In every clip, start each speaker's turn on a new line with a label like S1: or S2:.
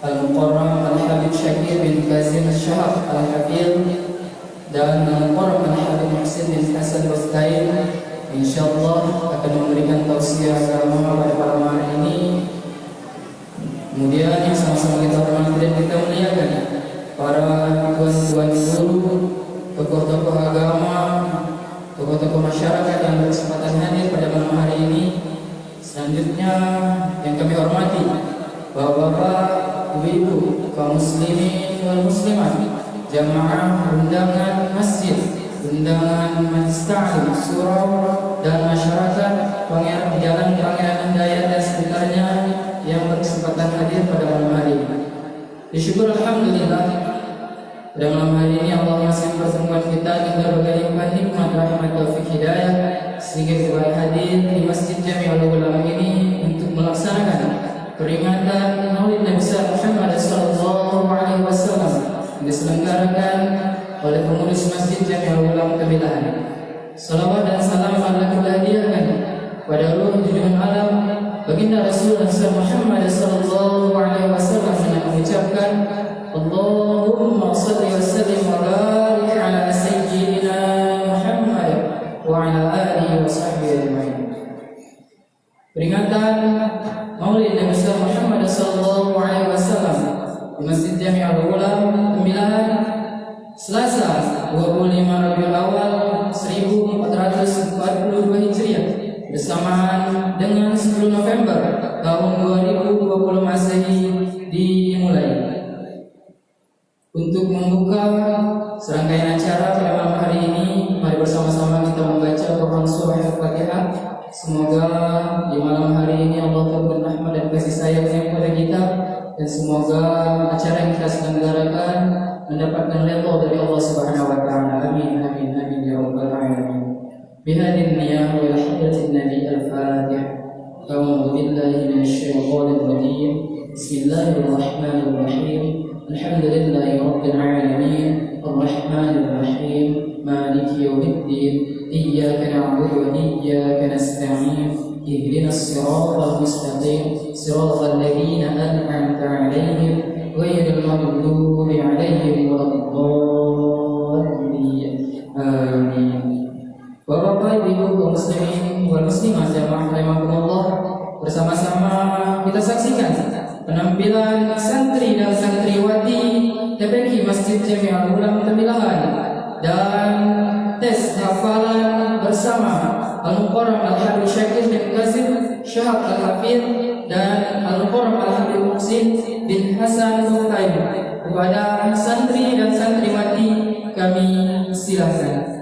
S1: Al-Muqarram Al-Habib Syakir bin Kazim Syahab Al-Hafidh, dan Al-Muqarram Al-Habib Muhsin bin Hasan Baftain insyaallah akan memberikan tausiah agama pada malam hari ini. Kemudian yang sama-sama kita hormati dan kita muliakan para tuan-tuan guru, tokoh-tokoh agama, tokoh-tokoh masyarakat yang berkesempatan hadir pada malam hari ini. Selanjutnya yang kami hormati bapak-bapak, ibu-ibu, kaum muslimin wal muslimat, jamaah undangan masjid, undangan majelis ta'lim, surau, dan masyarakat Pangeran Jalan Pangeran Hidayat dan sekitarnya yang berkesempatan hadir pada malam hari ini. Disyukur alhamdulillah pada malam hari ini Allah masih mempertemukan kita dengan berbagai nikmat, rahmat, taufik, hidayah sehingga kita hadir di Masjid Jami'ul Ulama ini untuk melaksanakan peringatan Maulid Nabi Muhammad sallallahu alaihi wasallam yang diselenggarakan oleh pengurus Masjid Jami'ul Ulama Kemilahan. Salawat dan salam Allah kita hadiahkan pada ruh junjungan alam baginda Rasulullah Muhammad sallallahu alaihi wasallam dengan mengucapkan Allahumma shalli wa sallim wa barik ala sayyidina Muhammad wa ala alihi wa sahbihi ajma'in. Peringatan Maulid Nabi Muhammad sallallahu alaihi wasallam di Masjid Jami'ul Ulama Kemilahan Selasa 25 Rabiul Awal 1442 Hijriah bersamaan dengan 10 November tahun 2020 Masehi dimulai. Untuk membuka serangkaian acara pada malam hari ini, mari bersama-sama kita membaca Quran Surah Al-Fatihah. Semoga di malam hari ini Allah memberikan rahmat dan kasih sayangnya kepada kita, dan semoga acara yang kita selenggarakan mendapatkan ridha dari Allah Subhanahu wa taala. Amin amin amin ya rabbal alamin. Bihadin niyah wa hadratin nabi al-fatih. A'udzu billahi minasyaitonir rajim. Bismillahirrahmanirrahim. Alhamdulillahi rabbil alamin. Arrahmanir rahim. Maliki yaumiddin. Iyyaka na'budu wa iyyaka nasta'in. Ihdinas siratal mustaqim. Siratal ladzina an'amta 'alaihim ghairil maghdubi 'alaihim waladdallin. Amin. Bapak-bapak, ibu, kaum muslimin wal muslimat jamaah rahimakumullah, bersama-sama kita saksikan penampilan santri dan santriwati TPQ Masjid Jami'ul Ulama Kemilahan dan tes hafalan bersama Al-Muqarram Al-Habib Syakir bin Kazim Syahab Al-Hafidh dan Al-Muqarram Al-Habib Muhsin bin Hasan Baftain. Kepada santri dan santriwati kami silakan.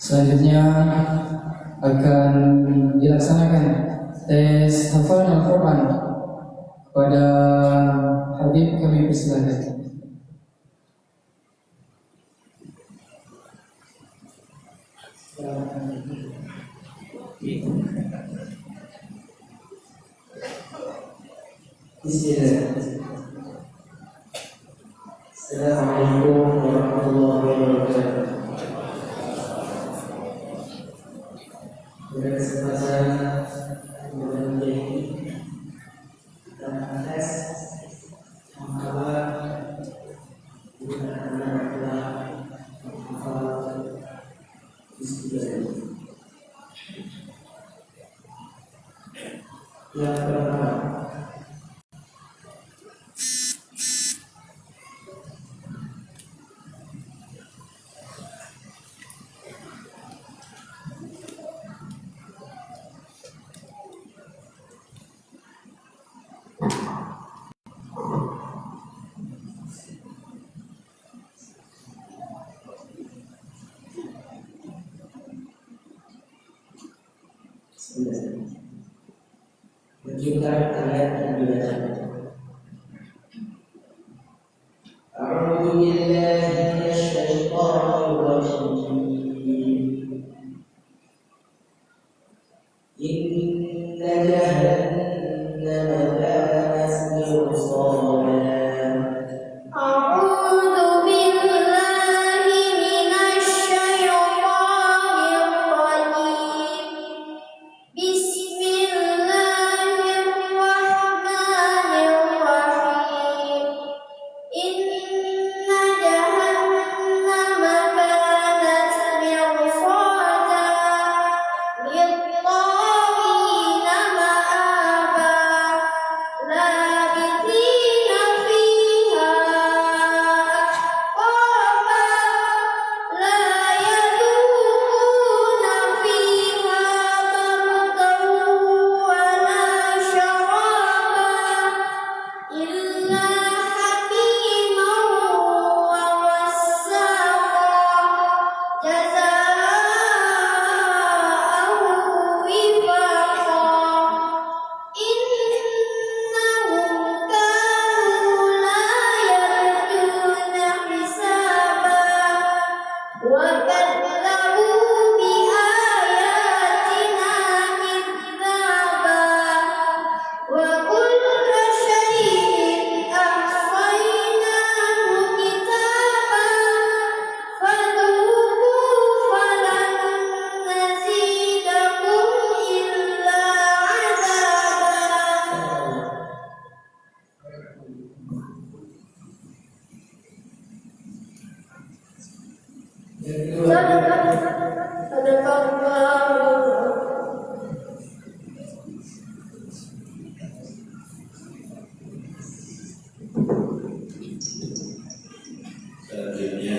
S1: Selanjutnya akan dilaksanakan tes hafalan Al-Quran pada Habib. Kami persilakan.
S2: Assalamualaikum warahmatullahi wabarakatuh. Pada kesempatan bulan ini kita tes hafalan anak-anak hafalan Bismillah. Yang pertama, menunjukkan ayat yang dibacakan. A'udzu billahi minasy syaithanir rajim. Inna jahannama kanat mirsada.
S3: Selanjutnya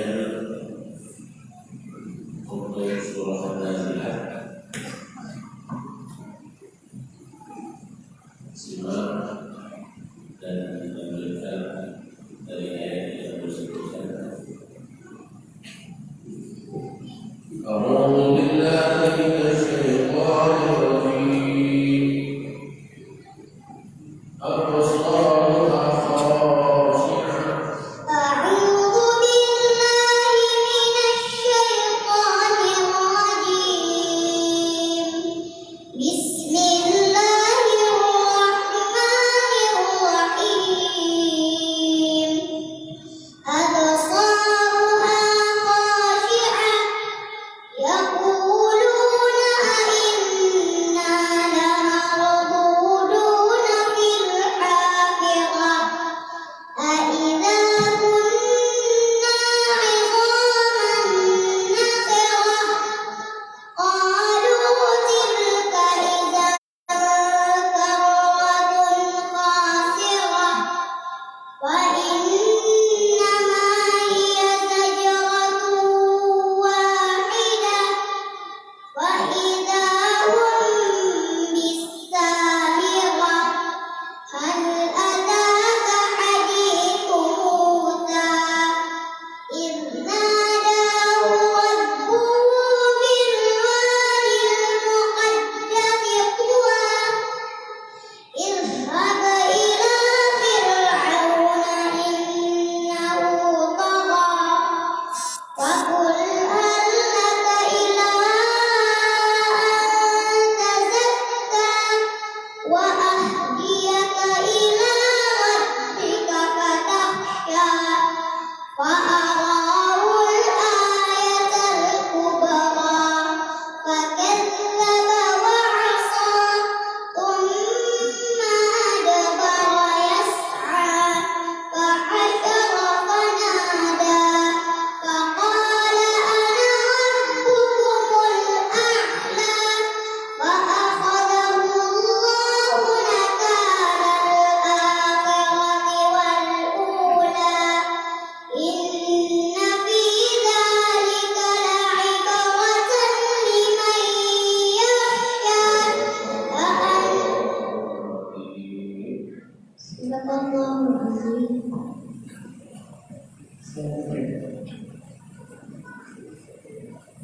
S3: untuk surah An-Nazi'at, simak dan melanjutkan dari ayat yang bersebutkan. A'udzu billahi minasy syaithanir rajim.
S4: يقولون أئنا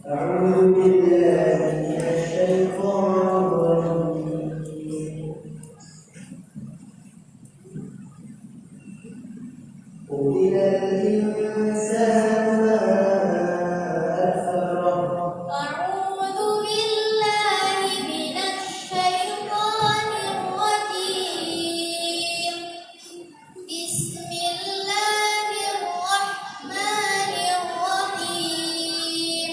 S2: أعوذ بالله من الشيطان الرجيم قتل الإنسان ما أكفره
S4: أعوذ بالله من الشيطان الرجيم بسم الله الرحمن الرحيم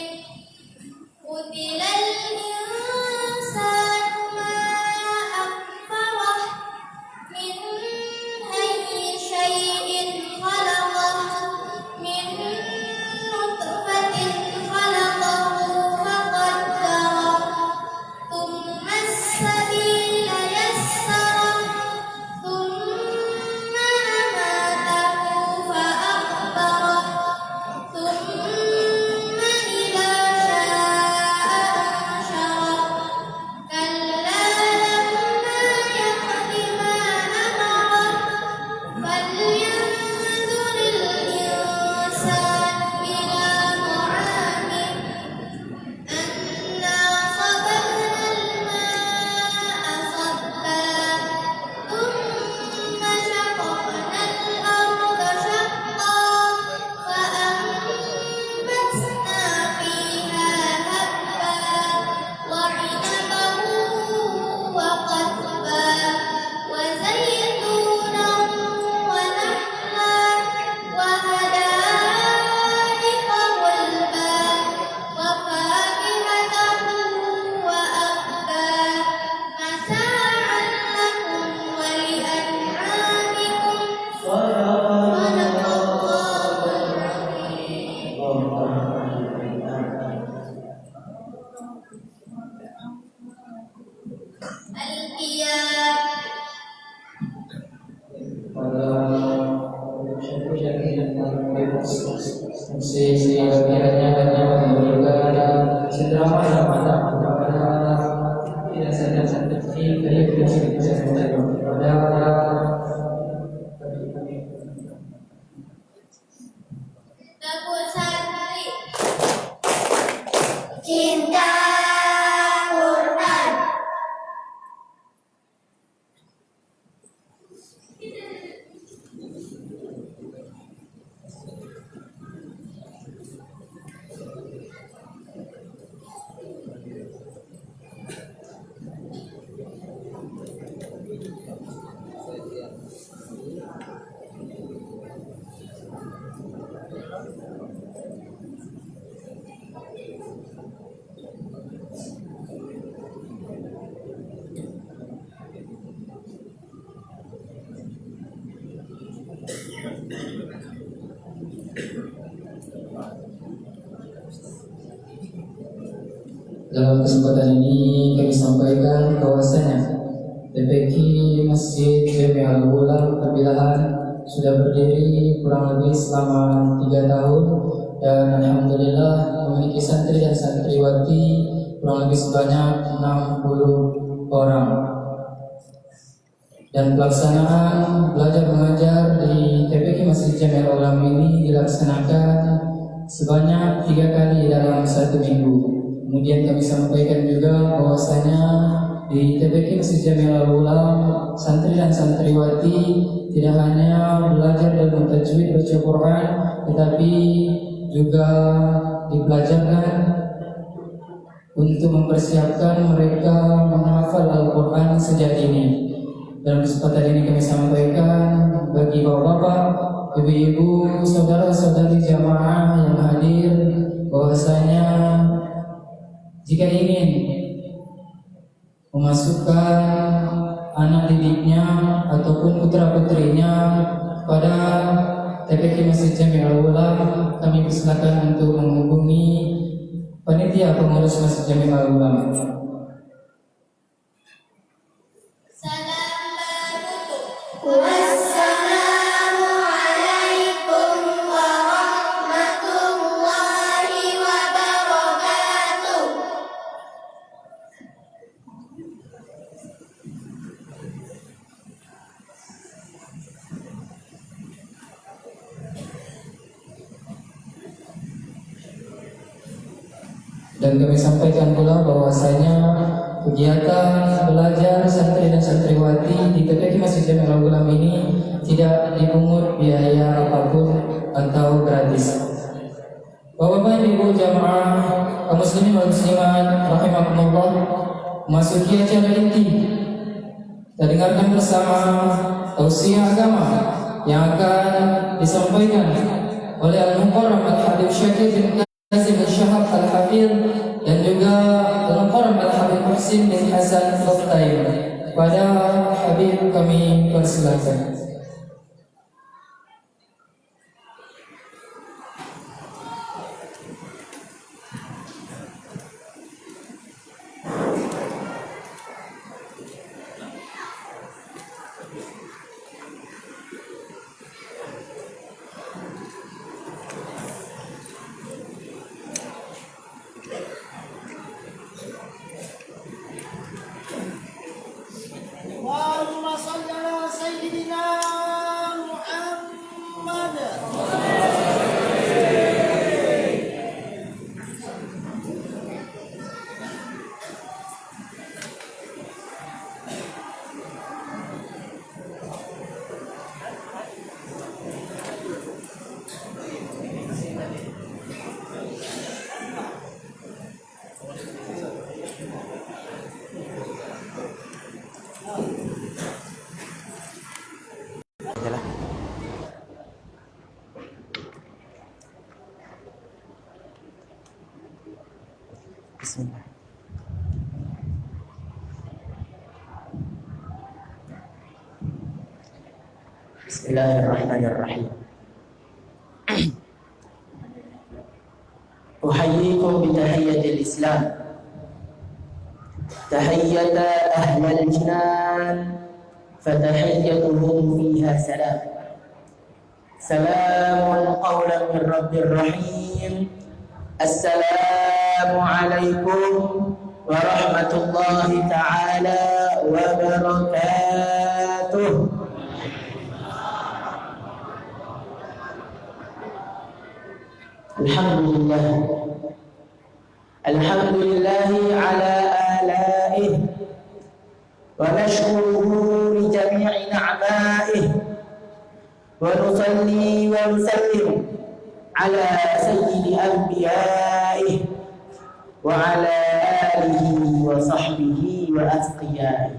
S4: قتل الإنسان ما أكفره من أي شيء خلقه من نطفة خلقه فقدره ثم السبيل يسره ثم أماته فأقبره ثم إذا شاء أنشره كلا لما يقض ما أمره فلينظر الإنسان إلى طعامه أنا صببنا الماء صبا ثم شققنا الأرض شقا فأنبتنا فيها حبا وعنبا وقضبا وزيتونا ونخلا وحدائق غلبا وفاكهة وأبا متاعا لكم ولأنعامكم صدق الله العظيم. القيام
S1: pada syekh-syekh yang bebas mesti kiranya memberikan sedrama pada tidak sadar dari bisa pada
S4: Dapur Santri Cinta Quran.
S1: Dalam kesempatan ini kami sampaikan bahwasanya TPQ Masjid Jami'ul Ulam Kebilahan sudah berdiri kurang lebih selama 3 tahun dan alhamdulillah memiliki santri dan santriwati kurang lebih sebanyak 60 orang. Dan pelaksanaan belajar mengajar di TPQ Masjid Jami'ul Ulam ini dilaksanakan sebanyak 3 kali dalam 1 minggu. Kemudian kami sampaikan juga bahwasanya di TPQ Masjid Jami'ul Ulam santri dan santriwati tidak hanya belajar dan tajwid baca Quran, tetapi juga dipelajarkan untuk mempersiapkan mereka menghafal Al-Quran sejak dini. Dalam kesempatan ini kami sampaikan bagi bapak-bapak, ibu-ibu, saudara-saudari jamaah yang hadir bahwasanya jika ingin memasukkan anak didiknya ataupun putra-putrinya pada TPQ Masjid Jami'ul Ulam, kami persilakan untuk menghubungi panitia pengurus Masjid Jami'ul Ulam.
S4: Salam tutup. Wassalamualaikum warahmatullahi wabarakatuh.
S1: Dan kami sampaikan pula bahwasanya kegiatan belajar santri dan santriwati di TPQ Masjid Jami'ul Ulam ini tidak dipungut biaya apapun atau gratis. Bapak-bapak, ibu jamaah kaum muslimin wal muslimat rahimakumullah, memasuki acara inti. Kita dengarkan bersama tausiah agama yang akan disampaikan oleh Al-Muqarram Al-Habib Syakir bin Nazim Al-Syahab Al-Hafidh dan juga Al-Muqarram Al-Habib Muhsin bin Hasan Al-Tayyib. Pada Habib kami persilakan.
S2: اللهم صل على سيدنا محمد.
S5: Bismillah. Bismillahirrahmanirrahim. Uhayyikum bitahiyyatil Islam. Tahiyyata ahlal jinan, fatahiyyatuhum fiha salam. Salamun qawlan min rabbir rahim. Assalamu alaikum warahmatullahi ta'ala wabarakatuh. Alhamdulillah. Alhamdulillahi ala alaih wa nashkuruhu li jami'i na'maih wa nusalli wa nusallim ala sayyidi anbiya'ih wa ala alihi wa sahbihi wa atqiyaih.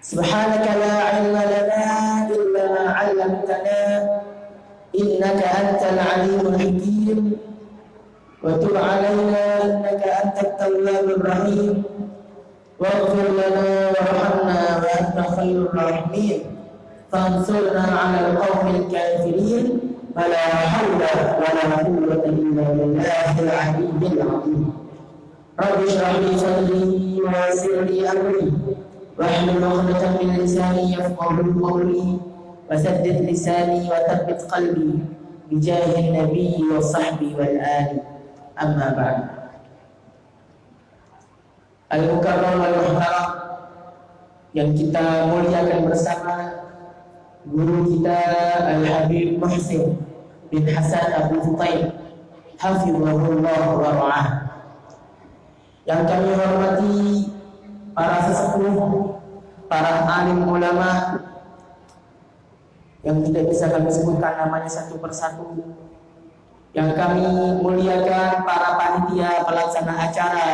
S5: Subhanaka la ilma lana illa ma 'allamtana innaka antal alimul hakim wa tub 'alaina innaka antat tawwabur rahim waghfir lana warhamna wa anta khairur rahimin fansurna 'alal qaumil kafirin. فلا حول ولا قوة إلا بالله العلي العظيم. رب اشرح لي صدري ويسر لي أمري واحلل عقدة من لساني يفقهوا قولي وسدد لساني وثبت قلبي بجاه النبي والصحب والآل. أما بعد. Al-Mukarram Al-Muhtaram yang kita muliakan bersama guru kita Al-Habib Muhsin bin Hasan Abu Futain hafizahullah wa ra'ah. Yang kami hormati para sesepuh, para alim ulama yang tidak bisa kami sebutkan namanya satu persatu. Yang kami muliakan para panitia pelaksana acara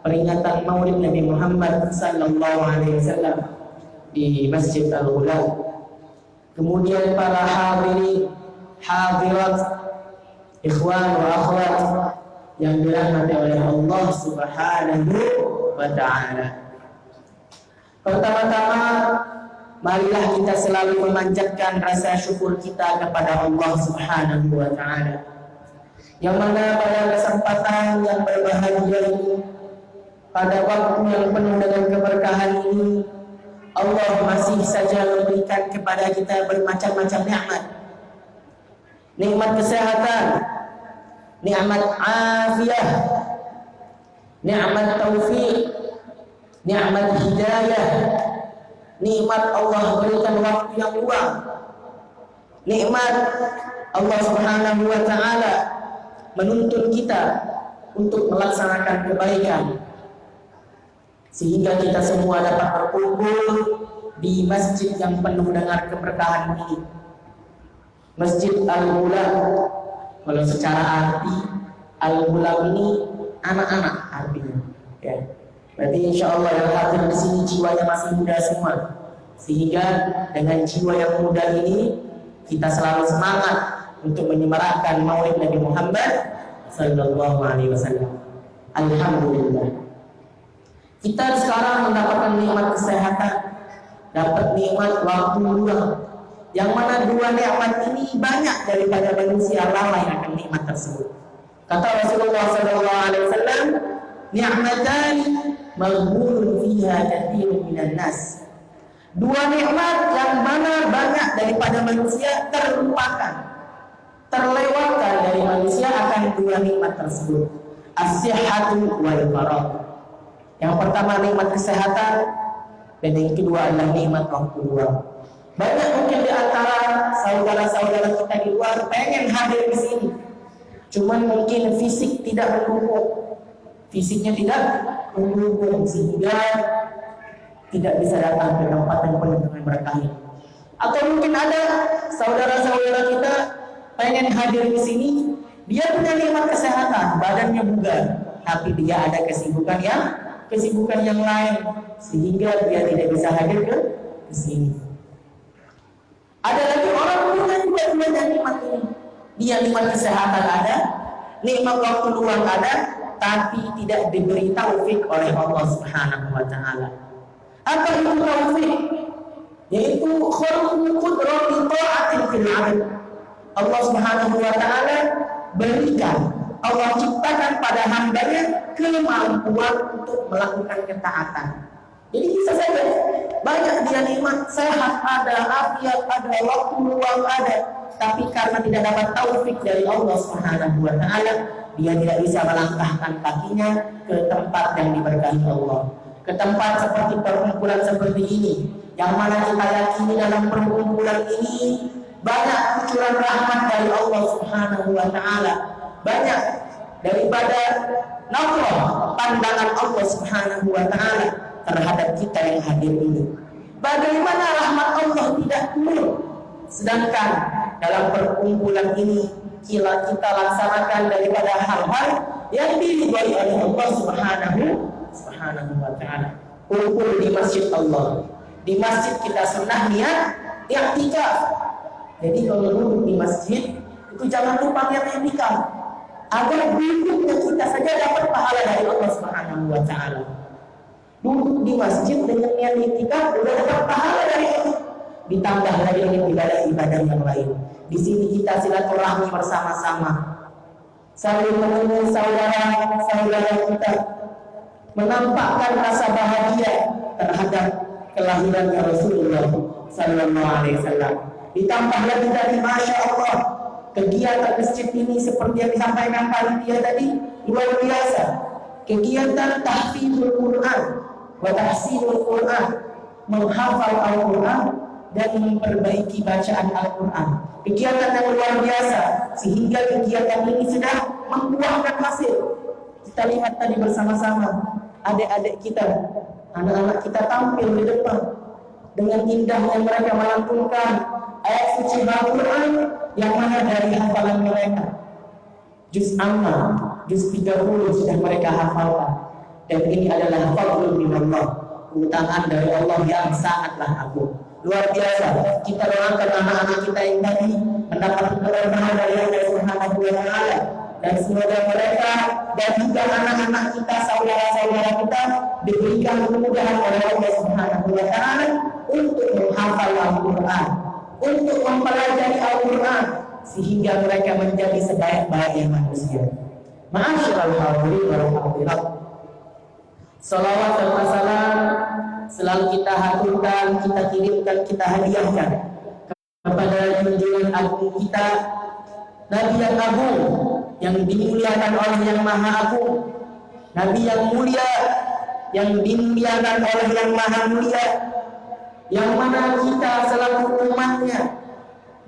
S5: peringatan Maulid Nabi Muhammad sallallahu alaihi wasallam di Masjid Al-Ulam. Kemudian para hadirin, hadirat, ikhwan wa akhwat yang dirahmati oleh Allah Subhanahu wa ta'ala. Pertama-tama, marilah kita selalu memanjatkan rasa syukur kita kepada Allah Subhanahu wa ta'ala, yang mana pada kesempatan yang berbahagia ini, pada waktu yang penuh dengan keberkahan ini, Allah masih saja memberikan kepada kita bermacam-macam nikmat. Nikmat kesehatan, nikmat afiah, nikmat taufik, nikmat hidayah, nikmat Allah berikan waktu yang luang, nikmat Allah Subhanahu wa ta'ala menuntun kita untuk melaksanakan kebaikan, sehingga kita semua dapat berkumpul di masjid yang penuh dengan keberkahan ini, Masjid Al-Mulam. Kalau secara arti Al-Mulam ini anak-anak artinya, ya. Berarti insya Allah yang hadir di sini jiwanya masih muda semua, sehingga dengan jiwa yang muda ini kita selalu semangat untuk menyemarakkan Maulid Nabi Muhammad Sallallahu Alaihi Wasallam. Alhamdulillah, kita sekarang mendapatkan nikmat kesehatan, dapat nikmat waktu luang, yang mana dua nikmat ini banyak daripada manusia lalai akan nikmat tersebut. Kata Rasulullah Sallallahu Alaihi Wasallam, ni'matani maghbunun fiha katsirun minan nas. Dua nikmat yang mana banyak daripada manusia terlewatkan dari manusia akan dua nikmat tersebut, as-sihhatu wal faragh. Yang pertama nikmat kesehatan, dan yang kedua adalah nikmat waktu luang. Banyak mungkin di antara saudara-saudara kita di luar pengen hadir di sini, cuman mungkin fisik tidak mendukung, fisiknya tidak mendukung, sehingga tidak bisa datang ke tempat yang penuh dengan berkah. Atau mungkin ada saudara-saudara kita pengen hadir di sini, dia punya nikmat kesehatan, badannya bugar, tapi dia ada kesibukan yang lain, sehingga dia tidak bisa hadir ke sini. Ada lagi orang punya juga nikmat ini, dia nikmat kesehatan ada, nikmat waktu luang ada, tapi tidak diberi taufik oleh Allah Subhanahu wa Ta'ala. Apa itu taufik? Yaitu khulqul qudrati ta'atin fil 'amal. Allah Subhanahu wa Ta'ala berikan, Allah ciptakan pada hambanya kemampuan untuk melakukan ketaatan. Jadi bisa saja banyak dia nikmat, sehat ada, afiat ada, waktu luang ada, tapi karena tidak dapat taufik dari Allah Subhanahu wa Ta'ala, dia tidak bisa melangkahkan kakinya ke tempat yang diberkahi Allah, ke tempat seperti perkumpulan seperti ini, yang mana kita yakini dalam perkumpulan ini banyak kucuran rahmat dari Allah Subhanahu wa Ta'ala, banyak daripada nazar pandangan Allah Subhanahu wa Ta'ala terhadap kita yang hadir ini. Bagaimana rahmat Allah tidak turun, sedangkan dalam perkumpulan ini kita laksanakan daripada hal-hal yang diridhai oleh Allah Subhanahu wa Ta'ala. Kumpul di masjid Allah, di masjid kita sunnah niat i'tikaf. Jadi kalau duduk di masjid itu jangan lupa niat i'tikaf, agar duduknya kita saja dapat pahala dari Allah Subhanahu wa Ta'ala. Duduk di masjid dengan niat i'tikaf sudah dapat pahala dari Allah, ditambah lagi dengan ibadah-ibadah yang lain. Di sini kita silaturahmi bersama-sama, saling menemui saudara-saudara kita, menampakkan rasa bahagia terhadap kelahiran Rasulullah Sallallahu Alaihi Wasallam. Ditambah lagi dari Masya Allah, kegiatan masjid ini seperti yang disampaikan panitia tadi luar biasa. Kegiatan tahfizul Quran wa tahsinul Quran, menghafal Al-Quran dan memperbaiki bacaan Al-Quran. Kegiatan yang luar biasa, sehingga kegiatan ini sudah membuahkan hasil. Kita lihat tadi bersama-sama, adik-adik kita, anak-anak kita tampil di depan dengan indahnya mereka melantunkan ayat suci Al-Quran yang mana dari hafalan mereka. Juz Amma, juz 30 sudah mereka hafalkan. Dan ini adalah fadlun minallah, keutamaan dari Allah yang sangatlah agung. Luar biasa. Kita doakan anak-anak kita yang tadi mendapat keberkahan dari Allah Subhanahu wa Ta'ala, dan semoga mereka dan juga anak-anak kita, saudara-saudara kita diberikan kemudahan oleh Allah Subhanahu wa Ta'ala untuk menghafal Al-Quran, untuk mempelajari Al-Quran, sehingga mereka menjadi sebaik-baiknya manusia. Ma'asyiral hadirin wal hadirat, salawat dan salam selalu kita haturkan, kita kirimkan, kita hadiahkan kepada junjungan agung kita, Nabi yang agung, yang dimuliakan oleh yang maha agung, Nabi yang mulia, yang dimuliakan oleh yang maha mulia, yang mana kita selaku umatnya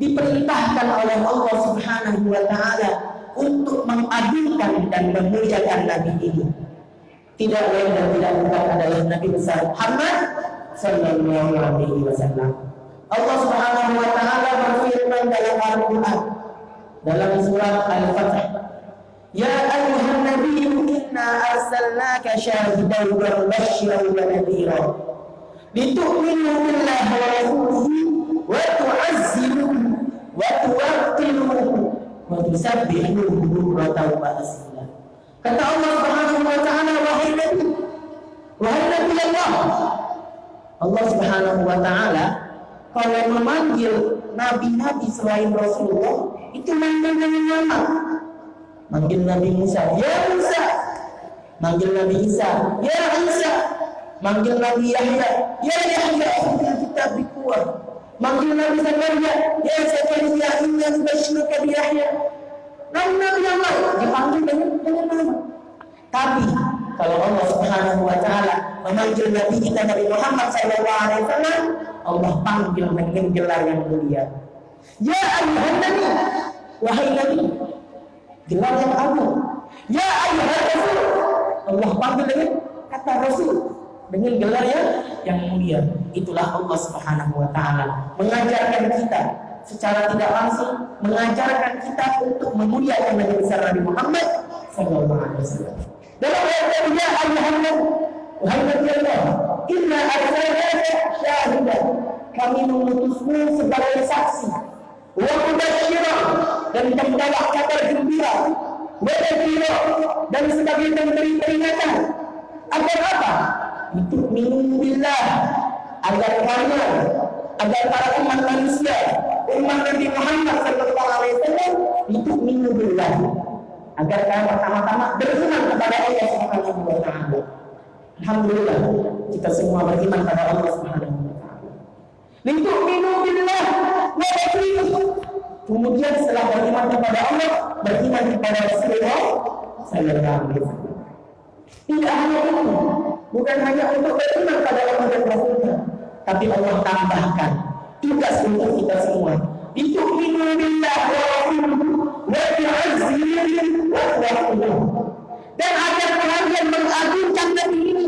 S5: diperintahkan oleh Allah Subhanahu wa Ta'ala untuk mengagungkan dan memuliakan Nabi ini. Tidak lain dan tidak bukan adalah Nabi besar Muhammad sallallahu alaihi wasallam. Allah Subhanahu wa taala berfirman dalam Al-Qur'an dalam surat Al-Fath, "Ya ayyuhan nabiyyu inna arsalnaka syahidan wa mubasysyiran wa nadhira litu'minu billahi wa rasulihi wa tu'azziruhu wa tuwaqqiruhu wa tusabbihuhu bukratan wa asila." Kata Allah Subhanahu wa taala, wahai Nabi Allah Subhanahu wa taala kalau memanggil nabi-nabi selain Rasulullah itu manggil dengan nama. Manggil Nabi Musa, ya Musa. Manggil Nabi Isa, ya Isa. Manggil Nabi Yahya, ya Yahya, yang kita berkuat. Manggil Nabi Zakaria, ya Zakaria, inna nubasyiruka bi Yahya. Nabi-nabi yang lain dipanggil dengan nama. Tapi kalau Allah Subhanahu wa taala memanggil Nabi kita Nabi Muhammad sallallahu alaihi wasallam, Allah panggil dengan gelar yang mulia. Ya ayyuhan nabi, wahai Nabi, gelar yang agung. Ya ayyuhan rasul, Allah panggil dengan kata rasul, dengan gelar yang mulia. Itulah Allah Subhanahu wa taala mengajarkan kita secara tidak langsung, mengajarkan kita untuk memuliakan Nabi besar Nabi Muhammad sallallahu alaihi wasallam. Dalam ayat yang ya ayyuhan nabi, wahai Nabi Allah, inna arsalnaka syahidan, kami mengutusmu sebagai saksi, wa mubasysyiran, dan membawa kabar gembira, wa nadhira, dan sebagai pemberi peringatan. Agar apa? Untuk billah, agar kalian, agar para umat manusia, umat Nabi Muhammad sallallahu alaihi wasallam itu billah, agar kalian pertama-tama beriman kepada Allah Subhanahu wa taala. Alhamdulillah kita semua beriman pada Allah Subhanahu wa taala. Litu'minu billah wa rasulihi. Kemudian setelah beriman kepada Allah, beriman kepada Rasulullah sallallahu alaihi wasallam. Tidak hanya itu, bukan hanya untuk beriman pada Allah dan Rasulnya, tapi Allah tambahkan tugas untuk kita semua. Litu'minu billah wa rasulihi wa tu'azziruhu wa tuwaqqiruhu. Dan agar kalian mengagungkan Nabi ini,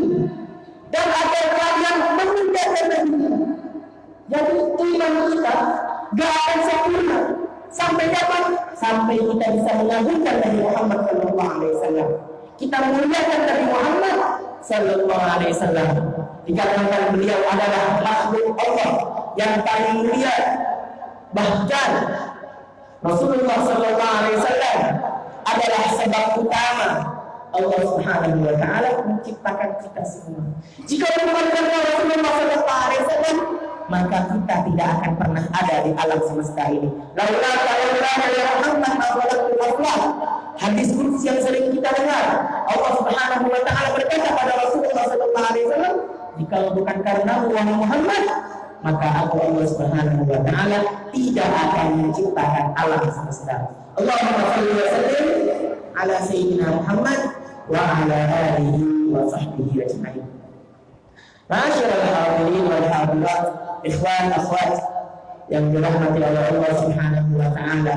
S5: dan agar kalian memuliakan Nabi ini. Jadi iman kita gak akan sempurna sampai kapan? Sampai kita bisa mengagungkan Nabi Muhammad sallallahu alaihi wasallam. Kita memuliakan Nabi Muhammad sallallahu alaihi wasallam dikarenakan beliau adalah makhluk Allah yang paling mulia. Bahkan Rasulullah sallallahu alaihi wasallam adalah sebab utama Allah Subhanahu wa taala menciptakan kita semua. Jika bukan karena Rasulullah sallallahu alaihi wasallam, maka kita tidak akan pernah ada di alam semesta ini. Laula kana ya Muhammad awwalul aflah. Hadis qudsi yang sering kita dengar. Allah Subhanahu wa taala berkata pada Rasulullah sallallahu alaihi wasallam, jika bukan karena Muhammad, maka aku Allah Subhanahu wa taala tidak akan menciptakan alam semesta. Allahumma shalli wa sallim ala sayyidina Muhammad wa ala alihi wa sahbihi ajma'in. Ma'asyiral hadirin wal hadirat, ikhwan akhwat yang dirahmati oleh Allah Subhanahu wa taala,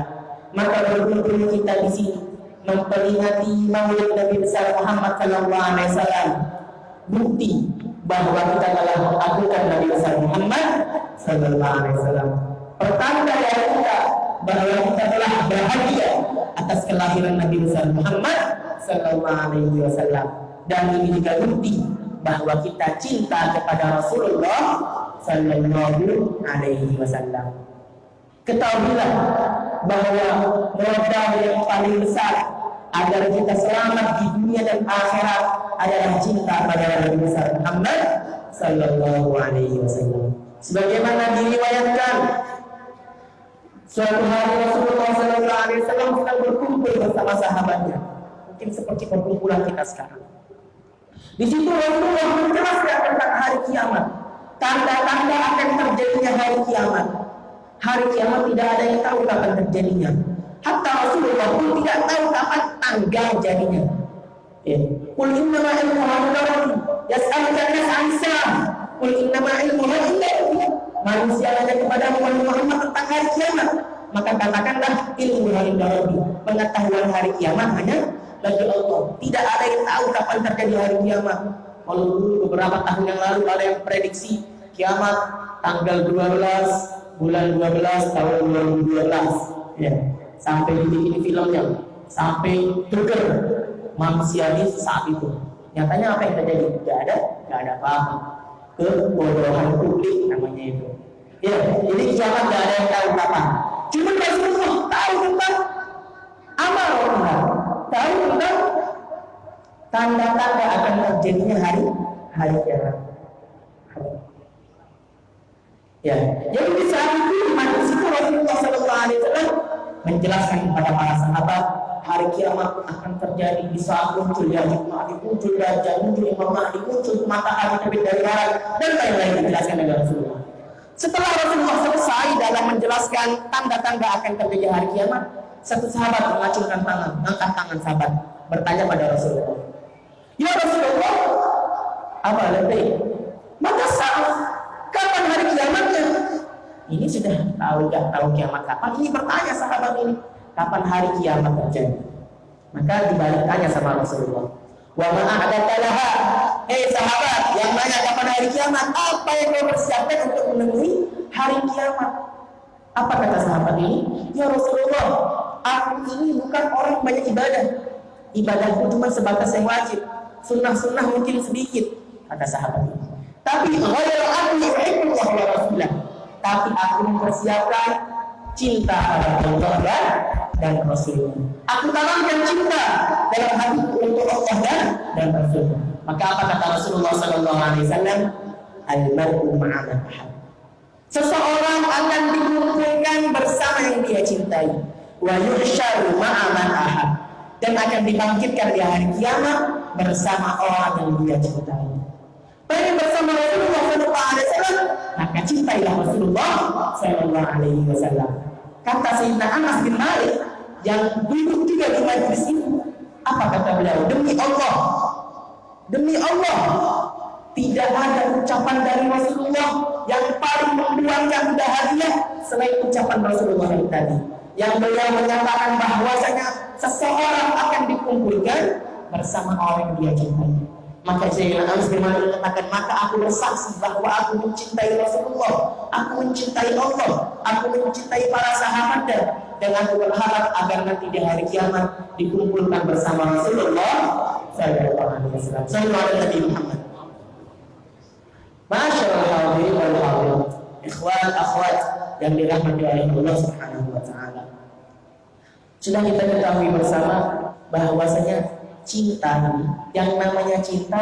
S5: maka berkumpul kita di sini memperingati Maulid Nabi besar Muhammad sallallahu alaihi wasallam, bukti bahwa kita telah mengagungkan Nabi besar Muhammad sallallahu alaihi wasallam. Pertanda dari kita bahwa kita telah bahagia atas kelahiran Nabi besar Muhammad sallallahu alaihi wasallam, dan ini juga bukti bahwa kita cinta kepada Rasulullah sallallahu alaihi wasallam. Ketahuilah bahwa modal yang paling besar agar kita selamat di dunia dan akhirat adalah cinta pada Nabi besar Muhammad sallallahu alaihi wasallam. Sebagaimana diriwayatkan, suatu hari Rasulullah sallallahu alaihi wasallam sedang berkumpul bersama sahabatnya, mungkin seperti perkumpulan kita sekarang. Di situ Rasulullah menjelaskan tentang hari kiamat, tanda-tanda akan terjadinya hari kiamat. Hari kiamat tidak ada yang tahu kapan terjadinya. Hatta Rasulullah pun tidak tahu kapan tanggal jadinya. Qul innama ilmuha inda rabbi yas'aluka an-nas 'an as-sa'ah. Qul innama ilmuha inda rabbi. Manusia hanya kepada Muhammad tentang hari kiamat. maka katakanlah ilmu hari Rabbi, pengetahuan hari kiamat hanya bagi Allah. Tidak ada yang tahu kapan terjadi hari kiamat. Kalau dulu beberapa tahun yang lalu ada yang prediksi kiamat tanggal 12 bulan 12 tahun 2012 ya, sampai dibikin filmnya, sampai geger manusia ini saat itu. Nyatanya apa yang terjadi? Gak ada apa-apa. Kebodohan publik namanya itu. Ya, jadi kiamat gak ada yang tahu kapan. Cuma Rasulullah tahu tentang amal orang, tahu tentang tanda-tanda akan terjadinya hari kiamat. Ya, jadi di saat itu di situ Rasulullah SAW menjelaskan kepada para sahabat hari kiamat akan terjadi di saat muncul Ya'juj Ma'juj, muncul Dajjal, muncul Imam Mahdi, muncul matahari terbit dari barat, dan lain-lain dijelaskan oleh Rasulullah. Setelah Rasulullah selesai dalam menjelaskan tanda-tanda akan terjadi hari kiamat, satu sahabat mengacungkan tangan, mengangkat tangan sahabat, bertanya pada Rasulullah, "Ya Rasulullah, apa lebih? Maka saat kapan hari kiamatnya?" Ini sudah tahu kiamat kapan? Ini bertanya sahabat ini, kapan hari kiamat terjadi? Maka dibalik tanya sama Rasulullah, "Wa ma a'dadta laha?" Sahabat yang nanya kapan hari kiamat, apa yang kau persiapkan untuk menemui hari kiamat? Apa kata sahabat ini? "Ya Rasulullah, aku ini bukan orang banyak ibadah. Ibadahku cuma sebatas yang wajib. Sunnah-sunnah mungkin sedikit," kata sahabat ini. "Tapi ghayra anni uhibbullah wa rasulah." Tapi aku mempersiapkan cinta pada Allah dan Rasulullah. Aku tanamkan cinta dalam hatiku untuk Allah dan Rasulullah. Maka apa kata Rasulullah SAW? Al-mar'u ma'a man ahab. Seseorang akan dikumpulkan bersama yang dia cintai. Wa yuhsyaru ma'a man ahab. Dan akan dibangkitkan di hari kiamat bersama orang yang dia cintai. Pengen bersama Rasulullah SAW, maka cintailah Rasulullah SAW. Kata Sayyidina Anas bin Malik yang duduk juga di majlis itu, apa kata beliau? Demi Allah, tidak ada ucapan dari Rasulullah yang paling membuatkan bahagia selain ucapan Rasulullah itu tadi. Yang beliau menyatakan bahwasanya seseorang akan dikumpulkan bersama orang yang dia cintai. Maka Sayyidina Anas bin Malik mengatakan, maka aku bersaksi bahwa aku mencintai Rasulullah, aku mencintai Allah, aku mencintai para sahabatnya, dan aku berharap agar nanti di hari kiamat dikumpulkan bersama Rasulullah sallallahu alaihi wasallam. Sallallahu alaihi Muhammad. Masyaallah hadirin wal hadirat, ikhwan akhwat yang dirahmati oleh Allah Subhanahu wa taala. Sudah kita ketahui bersama bahwasanya cinta ini, yang namanya cinta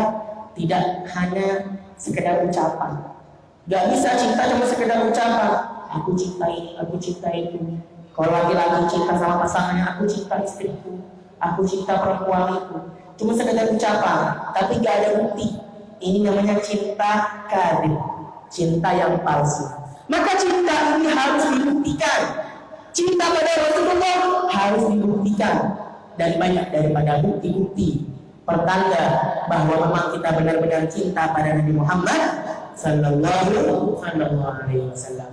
S5: tidak hanya sekedar ucapan. Gak bisa cinta cuma sekedar ucapan. Aku cinta ini, aku cinta itu. Kalau laki-laki cinta sama pasangannya, aku cinta istriku, aku cinta perempuan itu. Cuma sekedar ucapan, tapi gak ada bukti. Ini namanya cinta kadzib, cinta yang palsu. Maka cinta ini harus dibuktikan. Cinta pada Rasulullah harus dibuktikan. Dan banyak daripada bukti-bukti pertanda bahwa memang kita benar-benar cinta pada Nabi Muhammad sallallahu alaihi wasallam.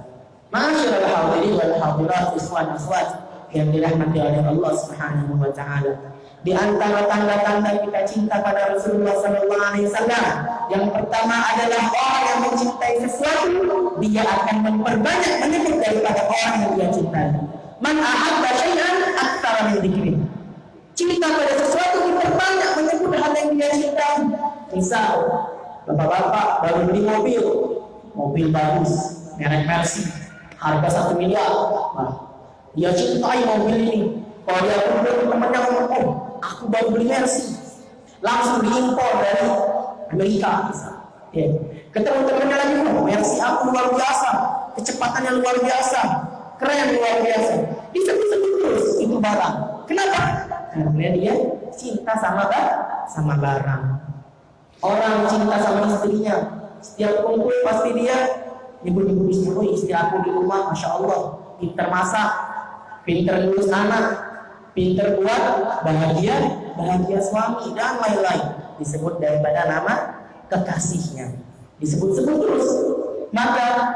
S5: Ma'asyiral hadirin wal hadirat, ikhwan akhwat yang dirahmati oleh Allah Subhanahu wa taala. Di antara tanda-tanda kita cinta pada Rasulullah sallallahu alaihi wasallam, yang pertama adalah orang yang mencintai sesuatu, dia akan memperbanyak menyebut daripada orang yang dia cintai. Man ahabba syai'an aktsara min dzikri. Cinta pada sesuatu diperbanyak menyebut hal yang dia cintai. Misal, bapak-bapak baru beli mobil bagus, merek Mercy, harga 1 miliar. Nah, dia cintai mobil ini. Kalau dia kumpul temannya ngomong, aku baru beli Mercy, langsung diimpor dari Amerika. Ya. Ketemu temannya lagi, Mercy aku luar biasa, kecepatannya luar biasa, keren luar biasa. Disebut-sebut terus itu barang. Kenapa? Karena dia cinta sama barang. Orang cinta sama istrinya, setiap kumpul pasti dia nyebut-nyebut istri aku di rumah, masya Allah, pinter masak, pinter ngurus anak, pinter buat bahagia suami dan lain-lain. Disebut daripada nama kekasihnya, disebut-sebut terus. Maka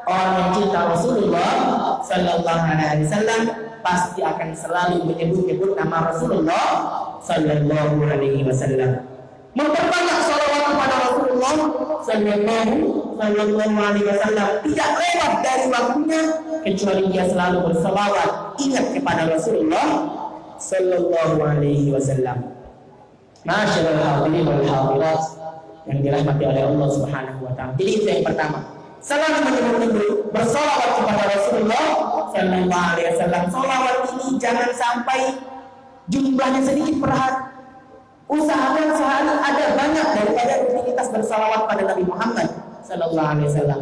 S5: Orang yang cinta Rasulullah sallallahu alaihi wasallam pasti akan selalu menyebut-nyebut nama Rasulullah sallallahu alaihi wasallam. Memperbanyak salawat kepada Rasulullah sallallahu alaihi wasallam tidak lewat dari waktunya kecuali dia selalu bersalawat ingat kepada Rasulullah sallallahu alaihi wasallam. Masyaallah hadirin wal hadirat yang dirahmati oleh Allah Subhanahu wa taala. Jadi itu yang pertama. Selalu menyebut-nyebut bersalawat kepada Rasulullah sallallahu alaihi wasallam. Salawat ini jangan sampai jumlahnya sedikit per hari. Usahakan sehari ada banyak daripada rutinitas bersalawat pada Nabi Muhammad sallallahu alaihi wasallam.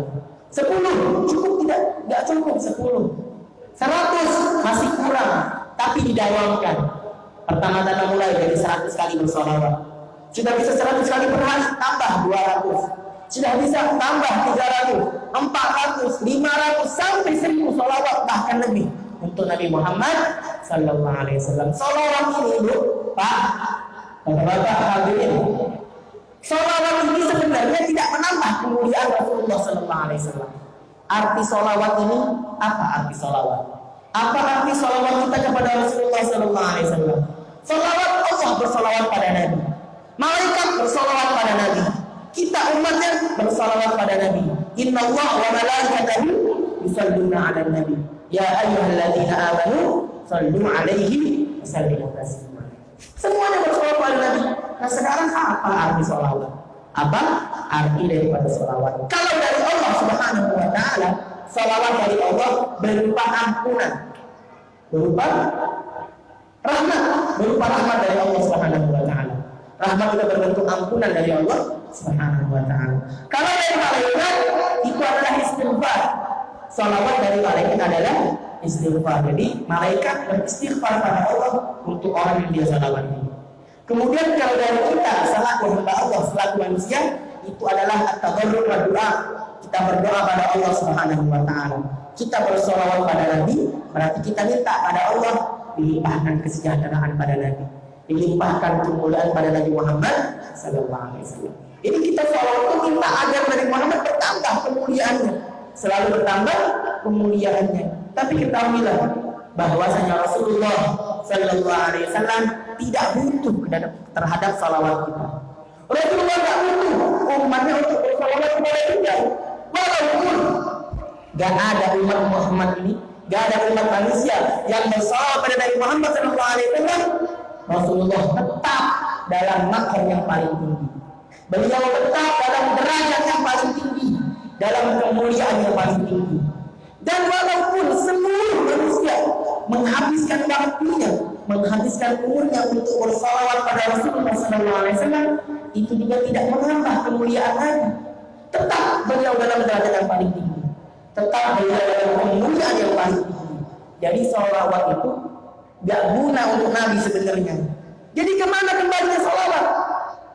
S5: 10 cukup tidak cukup 10. 100 masih kurang, tapi didawamkan. Pertama-tama mulai dari 100 kali bersalawat. Sudah bisa 100 kali per hari, tambah 200. Sudah bisa tambah 300, 400, 500 sampai 1000 salawat bahkan lebih untuk Nabi Muhammad sallallahu alaihi wasallam. Salawat ini Bu, Pak, Bapak hadirin. Salawat ini sebenarnya tidak menambah kemuliaan Rasulullah sallallahu alaihi wasallam. Arti salawat ini apa arti salawat? Apa arti salawat kita kepada Rasulullah sallallahu alaihi wasallam? Salawat Allah bersalawat pada Nabi. Malaikat bersalawat pada Nabi. Kita umatnya bersalawat pada Nabi. Inna Allah wa malaikatahu yusalluna 'alan nabi. Ya ayyuhalladzina amanu sallu 'alaihi wa sallimu taslima. Semuanya bersalawat pada Nabi. Nah, sekarang apa arti salawat? Apa arti daripada salawat? Kalau dari Allah Subhanahu wa taala, salawat dari Allah berupa ampunan. Berupa rahmat, dari Allah Subhanahu wa taala. Rahmat itu berbentuk ampunan dari Allah Subhanahu wa taala. Kalau dari malaikat itu adalah istighfar. Salawat dari malaikat adalah istighfar. Jadi malaikat beristighfar pada Allah untuk orang yang dia salawati. Kemudian kalau dari kita selaku hamba Allah, selaku manusia, itu adalah at-tadarrur wa doa. Kita berdoa pada Allah Subhanahu wa taala. Kita bersalawat pada Nabi, berarti kita minta pada Allah dilimpahkan kesejahteraan pada Nabi, dilimpahkan kemuliaan pada Nabi Muhammad sallallahu alaihi wasallam. Ini kita salawat itu minta agar Nabi Muhammad bertambah kemuliaannya, selalu bertambah kemuliaannya. Tapi ketahuilah bahwasanya Rasulullah sallallahu alaihi wasallam tidak butuh terhadap salawat kita. Rasulullah tidak butuh umatnya untuk bersalawat kepada kita. Walaupun gak ada umat Muhammad ini, gak ada umat manusia yang bersalawat pada Nabi Muhammad sallallahu alaihi wasallam, Rasulullah tetap dalam maqam yang paling tinggi. Beliau tetap dalam derajat yang paling tinggi, dalam kemuliaan yang paling tinggi. Dan walaupun seluruh manusia menghabiskan waktunya, menghabiskan umurnya untuk bersalawat pada Rasulullah SAW, itu juga tidak menambah kemuliaan Nabi. Tetap beliau dalam derajat yang paling tinggi, tetap beliau dalam kemuliaan yang paling tinggi. Jadi salawat itu gak guna untuk Nabi sebenarnya. Jadi kemana kembalinya salawat?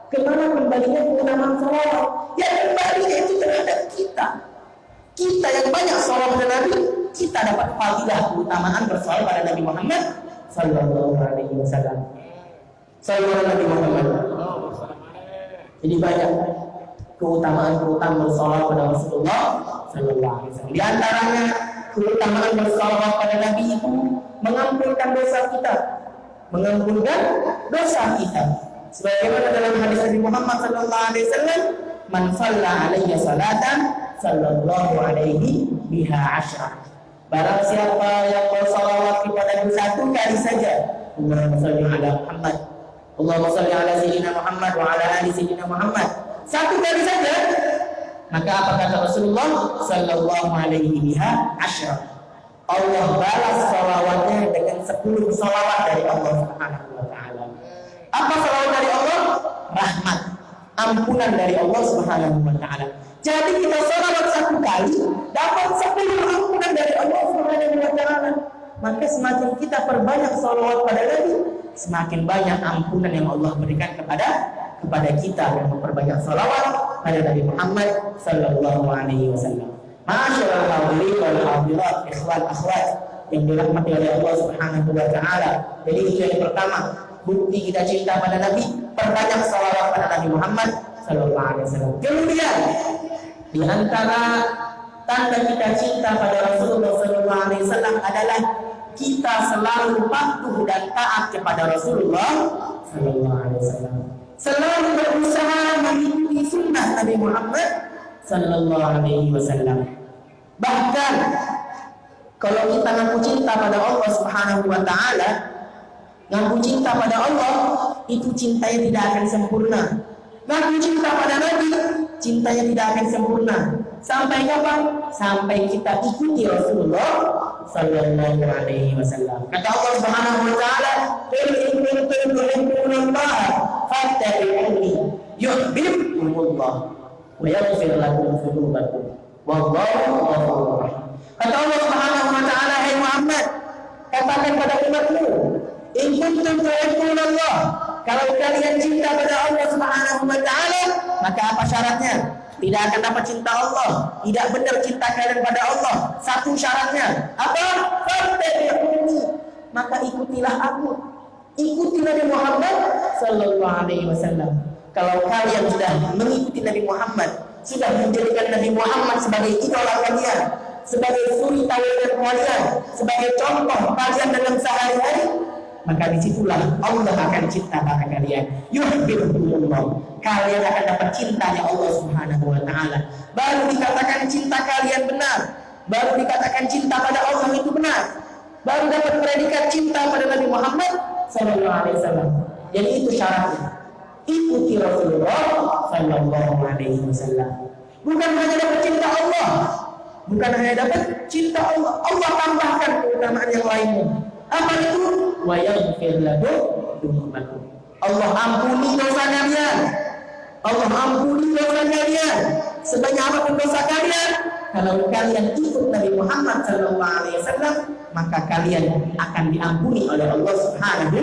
S5: Kemana kembalinya keutamaan salawat? Ya kembalinya itu terhadap kita. Kita yang banyak salawat pada Nabi, kita dapat fadilah keutamaan bersalawat pada Nabi Muhammad sallallahu alaihi wasallam. Salawat Nabi Muhammad. Jadi banyak keutamaan bersalawat pada Rasulullah sallallahu alaihi wasallam. Di antaranya keutamaan bersalawat pada Nabi itu mengampunkan dosa kita, sebagaimana dalam hadis Nabi Muhammad sallallahu alaihi wasallam, man shalla alayya salatan sallallahu alaihi biha asyra. Barang siapa yang bersalawat kepada satu kali saja, Allahumma shalli ala Muhammad, Allahumma shalli ala sayyidina Muhammad wa ala ali sayyidina Muhammad, satu kali saja, maka apa kata Rasulullah sallallahu alaihi biha asyra, Allah balas salawatnya dengan 10 salawat dari Allah Subhanahu wa taala. Apa salawat dari Allah? Rahmat, ampunan dari Allah Subhanahu wa taala. Jadi kita salawat satu kali dapat 10 ampunan dari Allah Subhanahu wa taala. Maka semakin kita perbanyak salawat pada Nabi, semakin banyak ampunan yang Allah berikan kepada kita yang memperbanyak salawat pada Nabi Muhammad sallallahu alaihi wasallam. Masyaallah hadirin wal hadirat, ikhwan akhwat yang dirahmati oleh Allah Subhanahu wa taala. Jadi itu yang pertama, bukti kita cinta pada Nabi, perbanyak salawat pada Nabi Muhammad sallallahu alaihi wasallam. Kemudian di antara Tanda kita cinta pada Rasulullah SAW adalah kita selalu patuh dan taat kepada Rasulullah SAW. Selalu berusaha mengikuti sunnah Nabi Muhammad SAW. Bahkan kalau kita ngaku cinta pada Allah Subhanahu wa Ta'ala, ngaku cinta pada Allah, itu cintanya tidak akan sempurna. Ngaku cinta pada Nabi, cintanya tidak akan sempurna. Sampai kapan? Sampai kita ikuti Rasulullah sallallahu alaihi wasallam. Kata Allah Subhanahu wa Ta'ala, "Qul in kuntum tuhibbunallaha fattabi'uni yuhibbukumullah wa yaghfir lakum dzunubakum wallahu ghafurur rahim." Kata Allah Subhanahu wa Ta'ala, "Hai Muhammad, katakan pada umatmu, in kuntum tuhibbunallah, kalau kalian cinta pada Allah Subhanahu wa Ta'ala, maka apa syaratnya? Tidak akan dapat cinta Allah, tidak benar cinta kalian pada Allah. Satu syaratnya apa? Fattabi'uni, maka ikutilah aku, ikuti Nabi Muhammad sallallahu alaihi wasallam. Kalau kalian sudah mengikuti Nabi Muhammad, sudah menjadikan Nabi Muhammad sebagai idola kalian, sebagai suri tauladan kalian, sebagai contoh kalian dalam sehari-hari, maka disitulah Allah akan cinta pada kalian. Yuhibbukumullah, kalian akan dapat cintanya Allah Subhanahu wa Ta'ala. Baru dikatakan cinta kalian benar, baru dikatakan cinta pada Allah itu benar, baru dapat predikat cinta pada Nabi Muhammad sallallahu alaihi wasallam. Jadi itu syaratnya, ikuti Rasulullah sallallahu alaihi wasallam. Bukan hanya dapat cinta Allah, bukan hanya dapat cinta Allah, Allah tambahkan keutamaan yang lainnya. Apa itu? Wa yaghfir lakum dzunubakum. Allah ampuni dosa kalian. Allah ampuni dosa kalian. Sebanyak apapun dosa kalian, kalau kalian ikut Nabi Muhammad sallallahu alaihi wasallam, maka kalian akan diampuni oleh Allah Subhanahu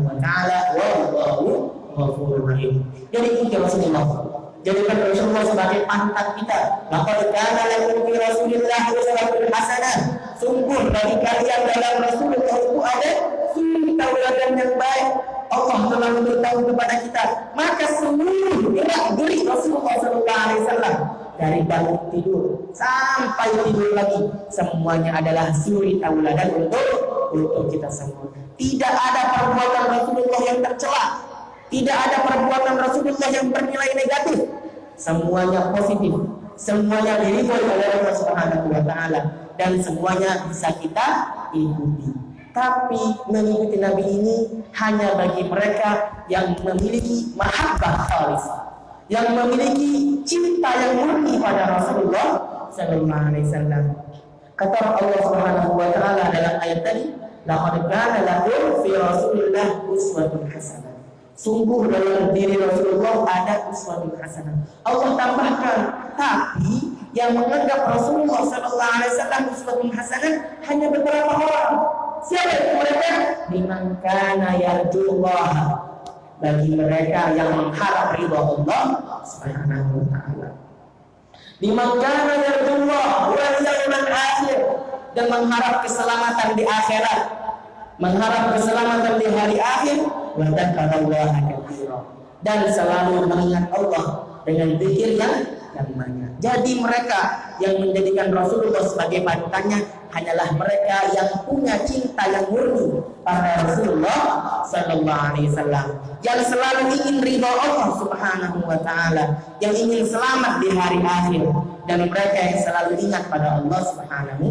S5: wa Ta'ala. Wallahu ghafurur rahim. Jadi ikuti Rasulullah. Jadikan Rasulullah sebagai panutan kita. Laqad kana lakum fi Rasulillahi uswatun hasanah. Sungguh bagi kalian dalam Rasulullah itu ada suri tauladan yang baik. Allah telah memberitahu kepada kita. Maka seluruh gerak-gerik Rasulullah SAW, dari bangun tidur sampai tidur lagi, semuanya adalah suri tauladan untuk kita semua. Tidak ada perbuatan Rasulullah yang tercela. Tidak ada perbuatan Rasulullah yang bernilai negatif. Semuanya positif. Semuanya diridhoi oleh Allah Subhanahu wa Ta'ala, dan semuanya bisa kita ikuti. Tapi mengikuti Nabi ini hanya bagi mereka yang memiliki mahabbah khalisah, yang memiliki cinta yang murni pada Rasulullah sallallahu alaihi wasallam. Kata Allah Subhanahu wa Ta'ala dalam ayat tadi, laqad kana lakum fi Rasulillah uswatun hasanah. Sungguh dalam diri Rasulullah ada uswatun hasanah. Allah tambahkan, tapi yang menganggap Rasulullah sallallahu alaihi wasallam uswatun hasanah hanya beberapa orang. Siapa itu mereka? Liman kana yarjullah, bagi mereka yang mengharap ridha Allah Subhanahu wa Ta'ala. Liman kana yarjullah wal yawmal akhir, dan mengharap keselamatan di akhirat, mengharap keselamatan di hari akhir, wa dzakarallaha katsiran, dan selalu mengingat Allah dengan zikir yang banyak. Jadi mereka yang menjadikan Rasulullah sebagai panutannya hanyalah mereka yang punya cinta yang murni pada Rasulullah sallallahu alaihi wasallam, yang selalu ingin ridha Allah Subhanahu wa Ta'ala, yang ingin selamat di hari akhir, dan mereka yang selalu ingat pada Allah Subhanahu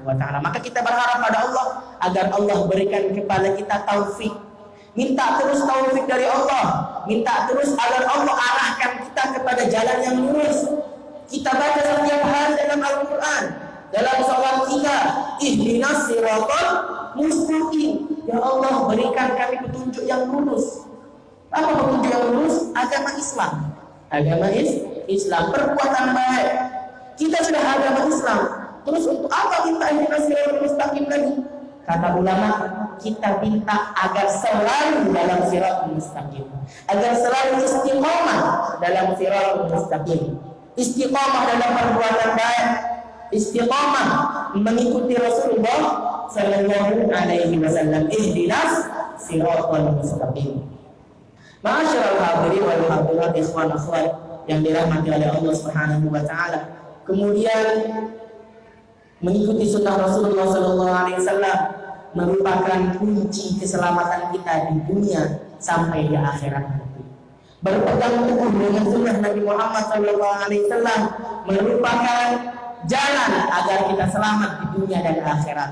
S5: wa Ta'ala. Maka kita berharap pada Allah agar Allah berikan kepada kita taufik. Minta terus taufik dari Allah, minta terus agar Allah arahkan kita kepada jalan yang lurus. Kita baca setiap hari dalam Al-Quran, dalam salat kita, ihdinas siratal mustaqim. Ya Allah, berikan kami petunjuk yang lurus. Apa petunjuk yang lurus? Agama Islam. Agama Islam, perbuatan baik. Kita sudah agama Islam, terus untuk apa minta ihdinas siratal mustaqim lagi? Kata ulama, kita minta agar selalu dalam siratal mustaqim, agar selalu istiqomah dalam siratal mustaqim, istiqomah dalam perbuatan baik, istiqomah mengikuti Rasulullah sallallahu alaihi wasallam. Ihdinas siratal mustaqim. Ma'asyiral hadirin wal hadirat, ikhwan akhwat yang dirahmati oleh Allah Subhanahu wa Ta'ala. Kemudian mengikuti sunnah Rasulullah SAW merupakan kunci keselamatan kita di dunia sampai di akhirat nanti. Berpegang teguh dengan sunnah Nabi Muhammad SAW merupakan jalan agar kita selamat di dunia dan akhirat.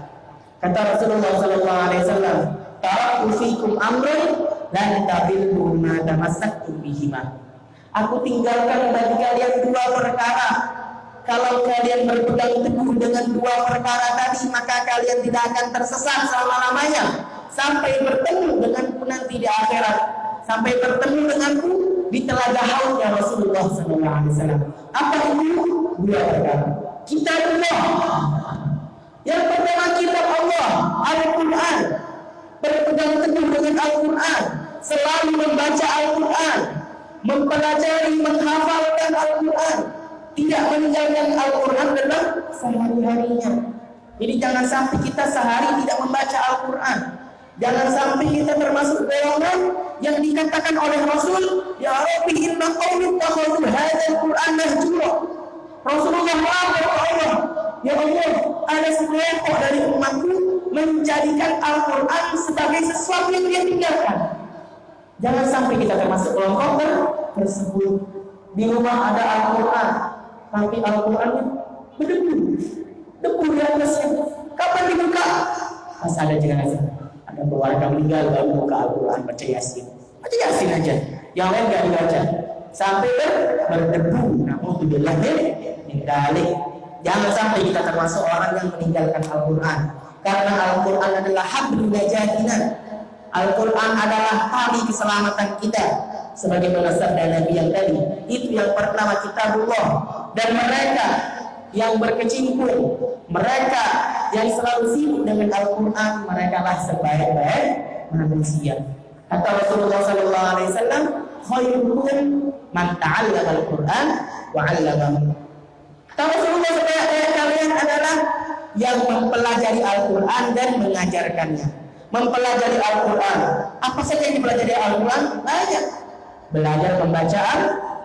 S5: Kata Rasulullah SAW, "Taraktu fikum amran lan tadillu ma tamassaktum bihima." Aku tinggalkan bagi kalian dua perkara. Kalau kalian berpegang teguh dengan dua perkara tadi, maka kalian tidak akan tersesat selama-lamanya sampai bertemu denganku nanti di akhirat, sampai bertemu denganku di telaga haudnya Rasulullah SAW. Apa itu? Dua perkara. Kitabullah. Yang pertama kitab Allah, Al-Quran. Berpegang teguh dengan Al-Quran, selalu membaca Al-Quran, mempelajari, menghafalkan Al-Quran, tidak meninggalkan Al-Quran dalam sehari-harinya. Jadi jangan sampai kita sehari tidak membaca Al-Quran. Jangan sampai kita termasuk golongan yang dikatakan oleh Rasul, "Ya Rabbi inna qaumi takhadhu hadzal Qur'an mahjura." Rasulullah Allah, "Ya Allah, ada sekelompok dari umatku menjadikan Al-Quran sebagai sesuatu yang dia tinggalkan." Jangan sampai kita termasuk kelompok tersebut. Di rumah ada Al-Quran, tapi Al-Qurannya berdebu, debu di atasnya. Kapan dibuka? Pas ada jenazah, ada keluarga meninggal, baru buka Al-Quran, baca Yasin. Baca Yasin aja, yang lain gak dibaca. Sampai berdebu. Na'udzubillah min dzalik. Jangan sampai kita termasuk orang yang meninggalkan Al-Quran. Karena Al-Quran adalah hablum najatina. Al-Quran adalah tali keselamatan kita. Sebagaimana sabda Nabi yang tadi, itu yang pertama kitabullah. Dan mereka yang berkecimpung, mereka yang selalu sibuk dengan Al-Quran, mereka lah sebaik-baik manusia. Kata Rasulullah SAW, khairukum man ta'allama Al-Quran wa 'allamahu. Kata Rasulullah sebaik-baik kalian adalah yang mempelajari Al-Quran dan mengajarkannya. Mempelajari Al-Quran. Apa saja yang dipelajari Al-Quran? Banyak. Belajar pembacaan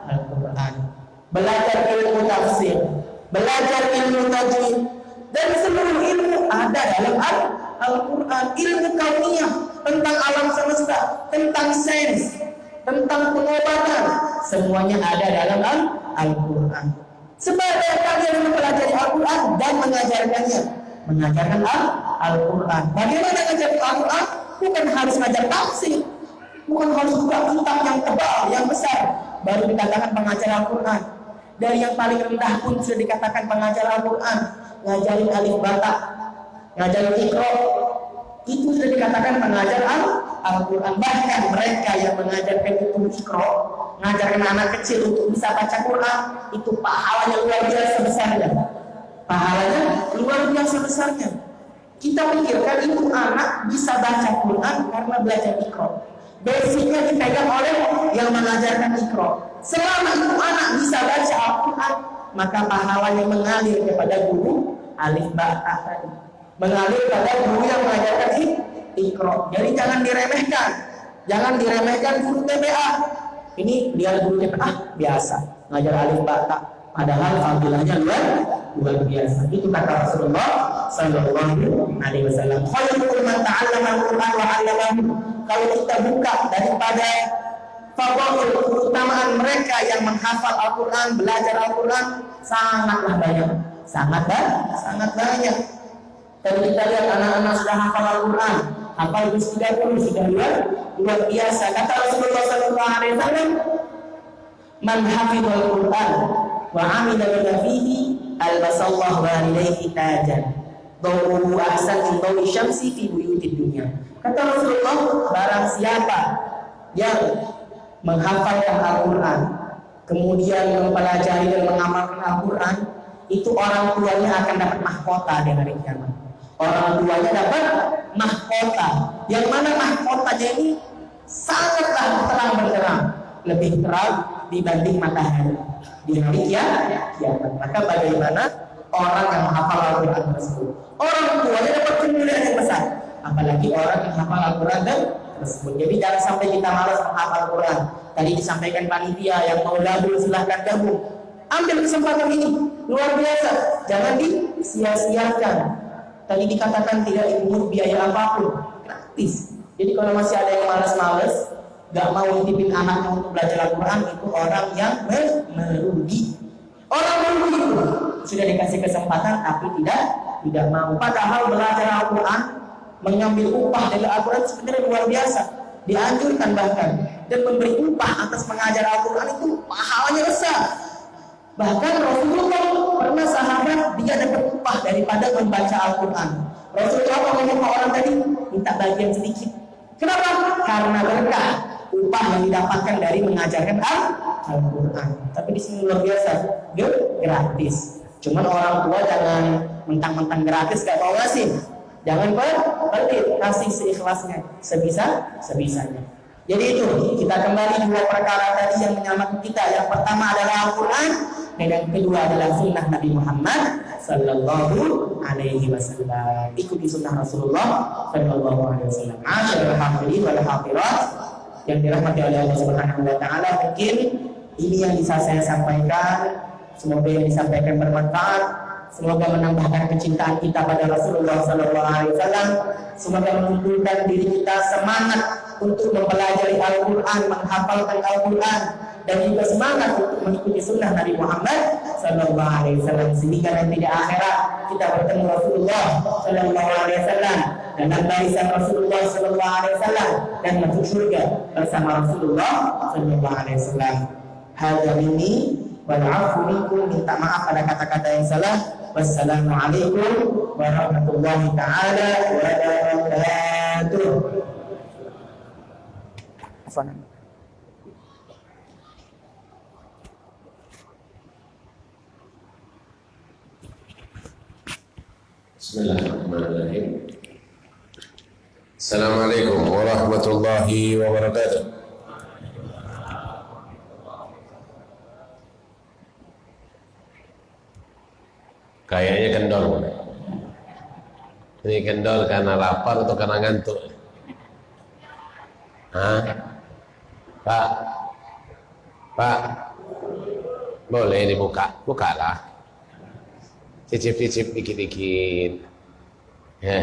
S5: Al-Quran, belajar ilmu tafsir, belajar ilmu tajwid, dan seluruh ilmu ada dalam Al-Quran. Ilmu kauniyah tentang alam semesta, tentang sains, tentang pengobatan, semuanya ada dalam Al-Quran. Sebagai kalian mempelajari Al-Quran dan mengajarkannya, mengajarkan Al-Quran. Bagaimana mengajar Al-Quran? Bukan harus mengajar tafsir, bukan harus buka kitab yang tebal, yang besar, baru dikatakan pengajar Al-Quran. Dari yang paling rendah pun sudah dikatakan pengajar Al-Quran. Ngajarin alif bata, ngajarin iqra, itu sudah dikatakan pengajar Al-Quran. Bahkan mereka yang mengajarkan itu iqra, mengajarkan anak kecil untuk bisa baca Quran, itu pahalanya luar biasa besarnya. Pahalanya luar biasa besarnya. Kita pikirkan itu anak bisa baca Quran karena belajar iqra. Basicnya dipegang oleh yang mengajarkan iqra. Selama itu anak bisa baca Al-Quran, maka pahalanya mengalir kepada guru alif ba ta tadi, mengalir pada guru yang mengajarkan iqra. Jadi jangan diremehkan, jangan diremehkan guru TPA. Ini dia guru TPA biasa ngajar alif ba ta, padahal fadilahnya luar biasa. Itu kata Rasulullah sallallahu alaihi wasallam, khairukum man ta'allama al-Qur'an wa 'allamahu. Kalau kita buka daripada fadhil, keutamaan mereka yang menghafal Al-Quran, belajar Al-Quran, sangatlah banyak, sangat banyak. Dan kita lihat anak-anak sudah hafal Al-Quran, hafal juz 30 sudah luar biasa. Kata Rasulullah SAW, man hafidhal Quran wa 'amila bima fihi albasallahu walidayhi tajan dawuhu ahsan min dawi syamsi fi buyutid dunya. Kata Rasulullah, barang siapa yang menghafalkan Al-Quran, kemudian mempelajari dan mengamalkan Al-Quran, itu orang tuanya akan dapat mahkota di hari kiamat. Orang tuanya dapat mahkota, yang mana mahkotanya ini sangatlah terang benderang, lebih terang dibanding matahari di hari kiamat. Maka bagaimana orang yang menghafal Al-Quran tersebut? Orang tuanya dapat kemuliaan yang besar, apalagi orang yang menghafal Al-Quran tersebut. Jadi jangan sampai kita malas menghafal Al-Quran. Tadi disampaikan panitia yang mau gabung silahkan gabung. Ambil kesempatan ini luar biasa. Jangan disia-siakan. Tadi dikatakan tidak dipungut biaya apapun, gratis. Jadi kalau masih ada yang malas-malas, gak mau nitipin anaknya untuk belajar Al-Quran, itu orang yang merugi. Orang merugi itu sudah dikasih kesempatan tapi tidak mau. Padahal belajar Al-Quran, mengambil upah dari Al-Quran sebenarnya luar biasa. Dianjurkan bahkan, dan memberi upah atas mengajar Al-Quran itu pahalanya besar. Bahkan Rasulullah pernah sahabat dia dapat upah daripada membaca Al-Quran. Rasulullah ngomong ke orang tadi, minta bagian sedikit. Kenapa? Karena berkah upah yang didapatkan dari mengajarkan Al-Quran. Tapi di sini luar biasa, gratis. Cuman orang tua jangan mentang-mentang gratis gak mau ngasih. Jangan pelit, kasih seikhlasnya, sebisanya. Jadi itu, kita kembali dua perkara tadi yang menyelamatkan kita. Yang pertama adalah Al-Quran, dan yang kedua adalah sunnah Nabi Muhammad Sallallahu Alaihi Wasallam. Ikuti sunnah Rasulullah Sallallahu Alaihi Wasallam. Masyaallah hadirin wal hadirat yang dirahmati oleh Allah Subhanahu Wa Taala, mungkin ini yang bisa saya sampaikan. Semoga yang disampaikan bermanfaat. Semoga menambahkan kecintaan kita pada Rasulullah Sallallahu Alaihi Wasallam. Semoga mengumpulkan diri kita semangat untuk mempelajari Al-Quran, menghafalkan Al-Quran, dan juga semangat untuk mengikuti sunnah Nabi Muhammad Sallallahu Alaihi Wasallam, sehingga nanti di akhirat kita bertemu Rasulullah Sallallahu Alaihi Wasallam dalam barisan Rasulullah Sallallahu Alaihi Wasallam dan masuk surga bersama Rasulullah Sallallahu Alaihi Wasallam. Hadza minni wal 'afwu minkum, minta maaf pada kata-kata yang salah. Wassalamualaikum warahmatullahi taala wabarakatuh.
S3: Bismillahirrahmanirrahim. Assalamualaikum warahmatullahi wabarakatuh. Kayaknya kendor. Ini kendor karena lapar atau karena ngantuk? Hah? Pak, boleh dibuka? Bukalah. Cicip-cicip dikit-dikit. Ya.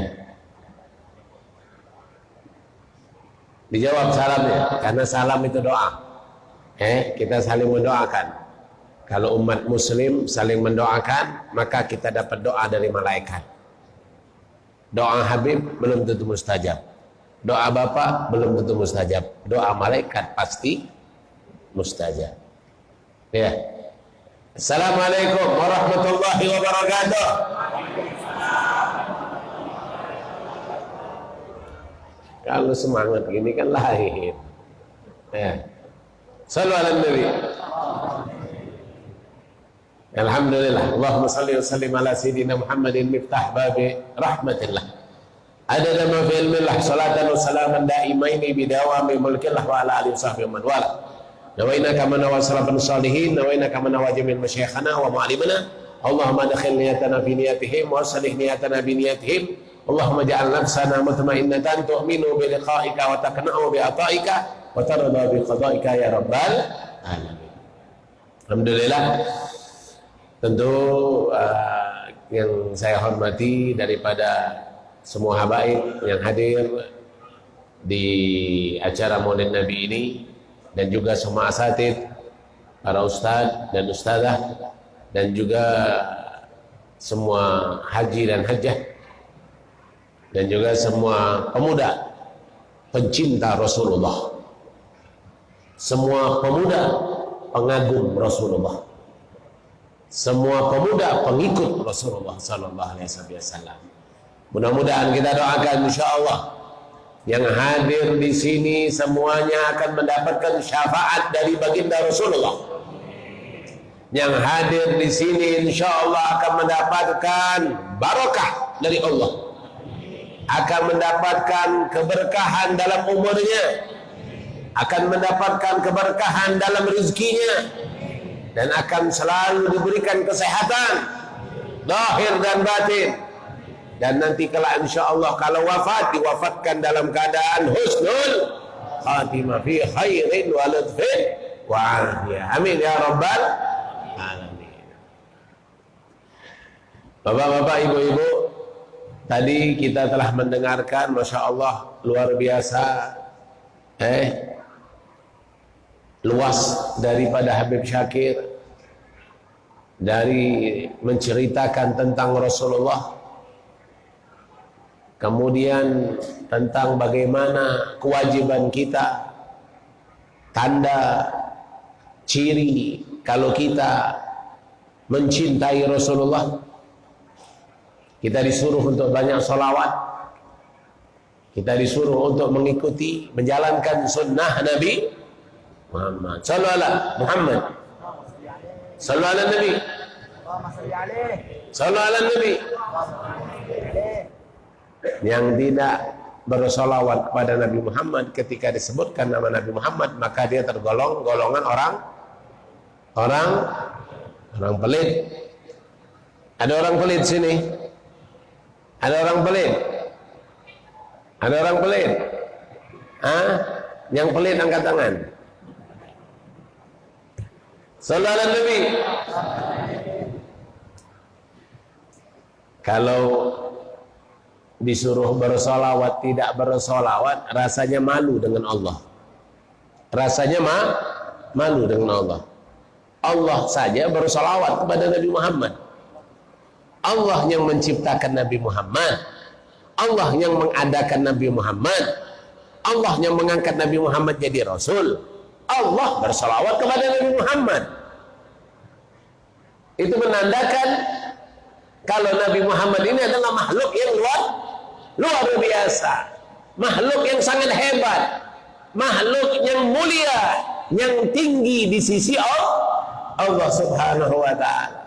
S3: Dijawab salamnya, karena salam itu doa. Kita saling mendoakan. Kalau umat muslim saling mendoakan, maka kita dapat doa dari malaikat. Doa Habib belum tentu mustajab. Doa Bapak belum tentu mustajab. Doa malaikat pasti mustajab. Ya. Assalamualaikum warahmatullahi wabarakatuh. Kalau semangat gini kan lahir. Ya. Sallu ala Nabi. Alhamdulillah. Allahumma salli wa sallim ala sayyidina Muhammadin miftah babi rahmatillah. Adada ma fi ilmillah salatan wa salaman daimaini bidawami mulkillah wa ala alihi wa sahbihi man wala. Nawaina kama nawa salafan salihin, nawaina kama nawa jamil masyayikhana wa mu'allimana. Allahumma adkhil niyatana fi niyatihim wa salih niyatana bi niyatihim. Allahumma ja'al nafsana mutmainnatan tu'minu bi liqa'ika wa taqna'u bi ata'ika wa tarda bi qada'ika ya rabbal alamin. Alhamdulillah. Tentu yang saya hormati daripada semua habaib yang hadir di acara Maulid Nabi ini, dan juga semua asatid, para ustadz dan ustadzah, dan juga semua haji dan hajjah, dan juga semua pemuda pencinta Rasulullah, semua pemuda pengagum Rasulullah, semua pemuda pengikut Rasulullah Sallallahu Alaihi Wasallam. Mudah-mudahan kita doakan, insyaallah yang hadir di sini semuanya akan mendapatkan syafaat dari baginda Rasulullah. Yang hadir di sini insyaallah akan mendapatkan barakah dari Allah, akan mendapatkan keberkahan dalam umurnya, akan mendapatkan keberkahan dalam rezekinya, dan akan selalu diberikan kesehatan zahir dan batin. Dan nanti kelak insyaallah kalau wafat, diwafatkan dalam keadaan husnul khatimah fi khairin wa lutfin wa afiyah. Amin ya rabbal alamin. Bapak-bapak, ibu-ibu, tadi kita telah mendengarkan, Masya Allah, luar biasa, luas daripada Habib Syakir, dari menceritakan tentang Rasulullah, kemudian tentang bagaimana kewajiban kita, tanda, ciri kalau kita mencintai Rasulullah. Kita disuruh untuk banyak sholawat, kita disuruh untuk mengikuti, menjalankan sunnah Nabi Muhammad sallallahu alaihi Muhammad sallallahu alaihi Nabi sallallahu alaihi Nabi. Yang tidak bersolawat kepada Nabi Muhammad, ketika disebutkan nama Nabi Muhammad, maka dia tergolong golongan orang pelit. Ada orang pelit sini? Ada orang pelit? Ada orang pelit? Yang pelit angkat tangan. Sallallahu alaihi Nabi. Kalau disuruh bersolawat tidak bersolawat, rasanya malu dengan Allah. Rasanya malu dengan Allah. Allah saja bersolawat kepada Nabi Muhammad. Allah yang menciptakan Nabi Muhammad, Allah yang mengadakan Nabi Muhammad, Allah yang mengangkat Nabi Muhammad jadi Rasul. Allah bersolawat kepada Nabi Muhammad. Itu menandakan kalau Nabi Muhammad ini adalah makhluk yang luar biasa, makhluk yang sangat hebat, makhluk yang mulia, yang tinggi di sisi Allah Subhanahu wa ta'ala.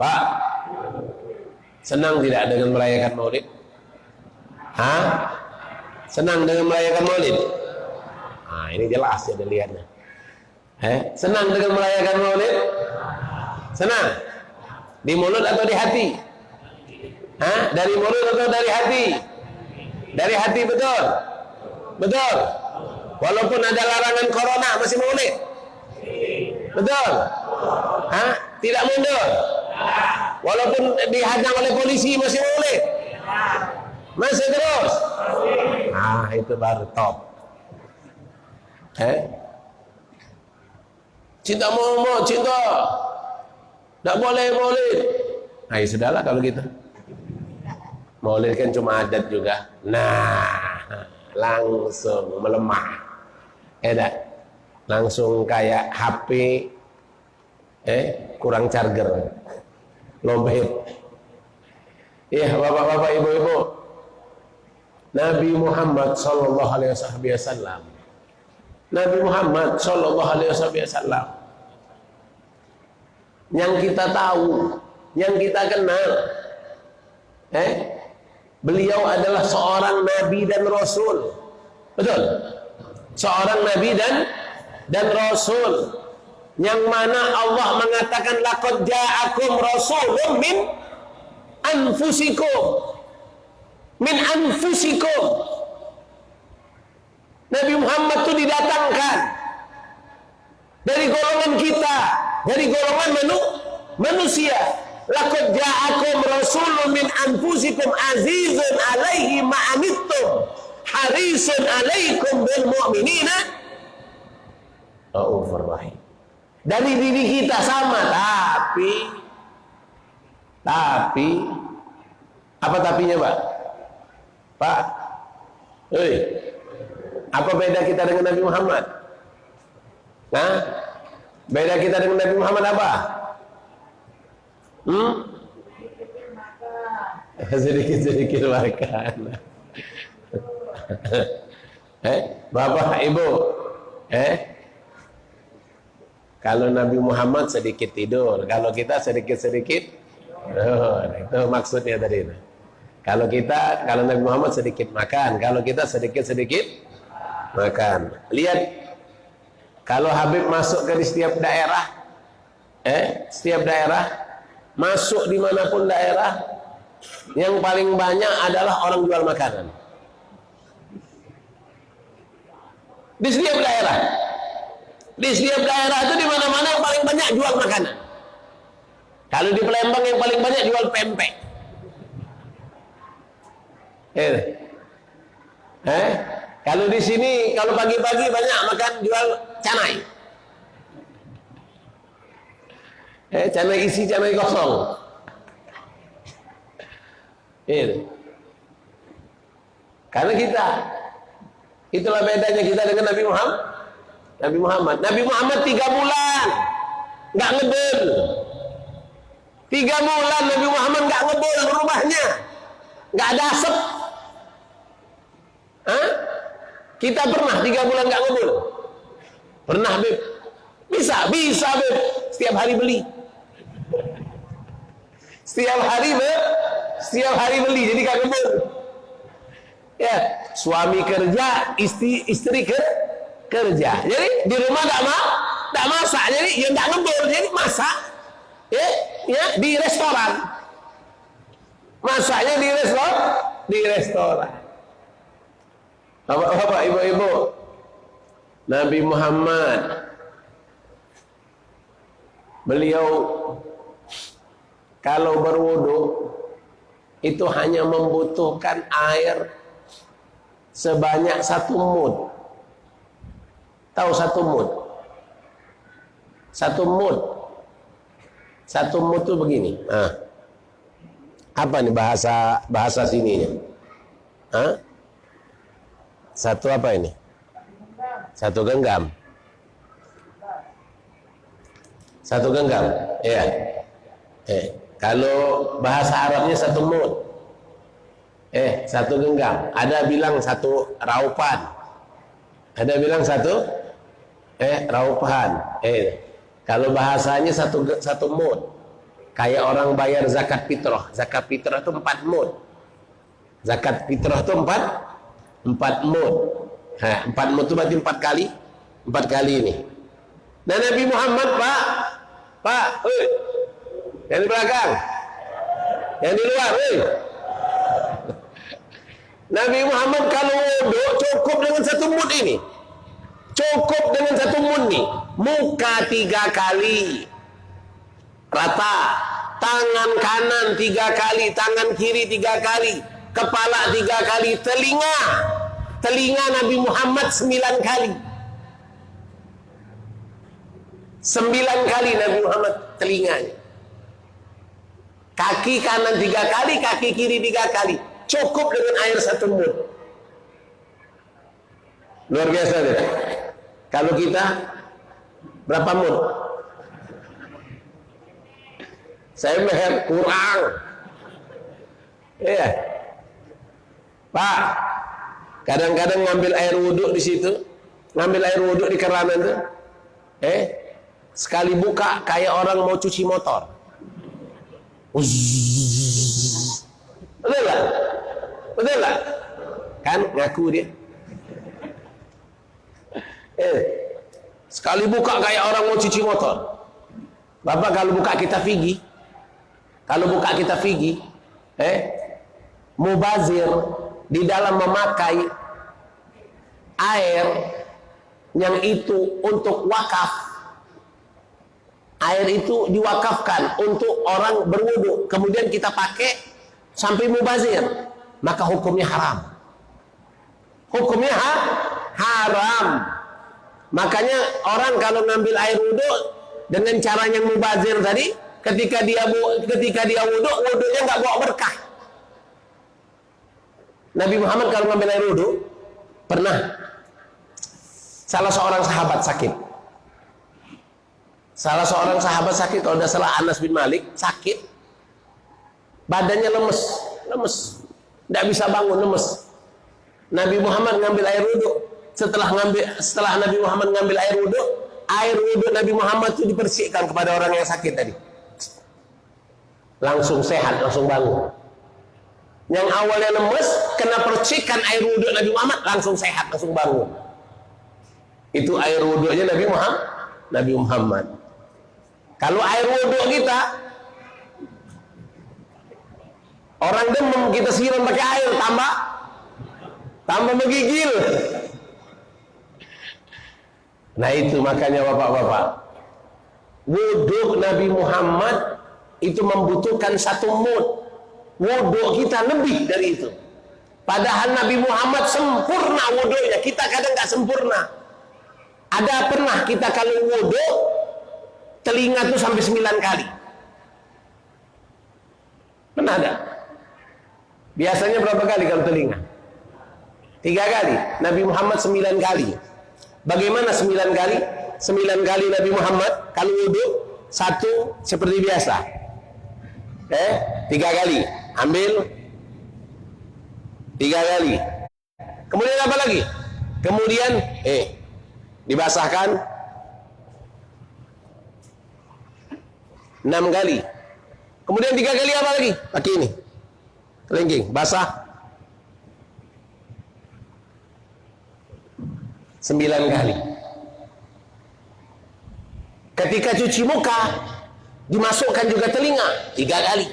S3: Pak, senang tidak dengan merayakan Maulid? Senang dengan merayakan Maulid? Ini jelas ya dilihatnya. Senang dengan merayakan Maulid? Senang? Di mulut atau di hati? Dari mulut atau dari hati? Dari hati, betul? Betul? Walaupun ada larangan corona masih Maulid? Betul? Tidak mundur? Walaupun dihadang oleh polisi masih Maulid? Masih terus? Itu baru top. Cinta Muhammad, cinta. Tak boleh Maulid. Ya sudahlah kalau gitu. Maulid kan cuma adat juga. Langsung melemah. Langsung kayak HP kurang charger. Lobet. Iya, bapak-bapak, ibu-ibu. Nabi Muhammad sallallahu alaihi wasallam. Nabi Muhammad sallallahu alaihi wasallam. Yang kita tahu, yang kita kenal. Beliau adalah seorang nabi dan rasul. Betul? Seorang nabi dan rasul. Yang mana Allah mengatakan laqad ja'akum rasulun min anfusikum. Min anfusikum. Nabi Muhammad itu didatangkan dari golongan kita, dari golongan manusia. Laqad ja'akum rasulun min anfusikum azizun 'alaihi ma anittum harisun 'alaikum bil mu'minina raufur rahim. Dari diri kita sama, tapi apa tapinya, Pak? Apa beda kita dengan Nabi Muhammad? Beda kita dengan Nabi Muhammad apa? Sedikit-sedikit makan. Bapak, Ibu, kalau Nabi Muhammad sedikit tidur, kalau kita sedikit-sedikit, itu maksudnya tadi. Kalau Nabi Muhammad sedikit makan, kalau kita sedikit-sedikit makan. Lihat, kalau Habib masuk ke di setiap daerah, masuk dimanapun daerah, yang paling banyak adalah orang jual makanan. Di setiap daerah. Di setiap daerah itu di mana-mana yang paling banyak jual makanan. Kalau di Palembang yang paling banyak jual pempek. Kalau di sini kalau pagi-pagi banyak makan jual canai. Canai isi, canai kosong. Karena kita, itulah bedanya kita dengan Nabi Muhammad. Nabi Muhammad 3 bulan nggak ngebul. 3 bulan Nabi Muhammad nggak ngebul rumahnya, nggak ada asap. Kita pernah 3 bulan nggak ngebul? Pernah, Beb? Bisa, Beb. Setiap hari beli. Setiap hari beli, jadi nggak ngebul. Ya, suami kerja, istri kerja. Jadi di rumah nggak masak, jadi ya nggak ngebul, jadi masak. Ya di restoran. Masaknya di restoran. Bapak, ibu-ibu, Nabi Muhammad, beliau kalau berwudu itu hanya membutuhkan air sebanyak 1 mud. Tahu 1 mud? 1 mud. 1 mud itu begini. Apa nih bahasa sininya? Satu apa ini? 1 genggam. 1 genggam. Ya. Kalau bahasa Arabnya 1 mud. 1 genggam. Ada bilang 1 raupan. Ada bilang 1 raupan. Kalau bahasanya 1 mud. Kayak orang bayar zakat fitrah. Zakat fitrah itu 4 mud. Zakat fitrah itu 4 mud. 4 mud itu berarti 4 kali. 4 kali ini. Nah, Nabi Muhammad, Pak, yang di belakang, yang di luar, Nabi Muhammad kalau wudu cukup dengan 1 mud ini. Cukup dengan 1 mud nih. Muka 3 kali. Rata. Tangan kanan 3 kali, tangan kiri 3 kali. Kepala 3 kali, telinga Nabi Muhammad 9 kali. 9 kali Nabi Muhammad telinganya. Kaki kanan 3 kali, kaki kiri 3 kali. Cukup dengan air 1 mud. Luar biasa tidak? Kalau kita berapa mud? Saya melihat kurang. Iya. Pak, kadang-kadang ngambil air wudhu di situ, ngambil air wudhu di keran itu, sekali buka kayak orang mau cuci motor. Betul lah? Betul lah? Kan ngaku dia. Sekali buka kayak orang mau cuci motor. Bapak kalau buka kita figi, mubazir di dalam memakai air yang itu untuk wakaf. Air itu diwakafkan untuk orang berwudu, kemudian kita pakai sampai mubazir, maka hukumnya haram. Hukumnya haram. Makanya orang kalau ngambil air wudu dengan cara yang mubazir tadi, ketika dia wudu, wudunya nggak bawa berkah. Nabi Muhammad kalau ngambil air wudu, pernah salah seorang sahabat sakit. Salah seorang sahabat sakit, kalau tidak salah Anas bin Malik, sakit. Badannya lemes, tidak bisa bangun, lemes. Nabi Muhammad ngambil air wudu. Setelah Nabi Muhammad ngambil air wudu Nabi Muhammad itu dibersihkan kepada orang yang sakit tadi. Langsung sehat, langsung bangun. Yang awalnya lemes, kena percikan air wudu Nabi Muhammad, langsung sehat, langsung bangun. Itu air wudunya Nabi Muhammad. Kalau air wudu kita, orang demam kita siram pakai air, tambah menggigil. Nah itu makanya bapak-bapak, wudu Nabi Muhammad itu membutuhkan satu mood. Wudhu kita lebih dari itu. Padahal Nabi Muhammad sempurna wudhunya, kita kadang nggak sempurna. Ada pernah kita kalau wudhu telinga tuh sampai 9 kali. Pernah ada? Biasanya berapa kali kalau telinga? 3 kali. Nabi Muhammad 9 kali. Bagaimana 9 kali? 9 kali Nabi Muhammad kalau wudhu, 1 seperti biasa. 3 kali. Ambil 3 kali. Kemudian apa lagi? Kemudian dibasahkan 6 kali. Kemudian 3 kali apa lagi? Pakai ini. Kelingking, basah. 9 kali. Ketika cuci muka, dimasukkan juga telinga 3 kali.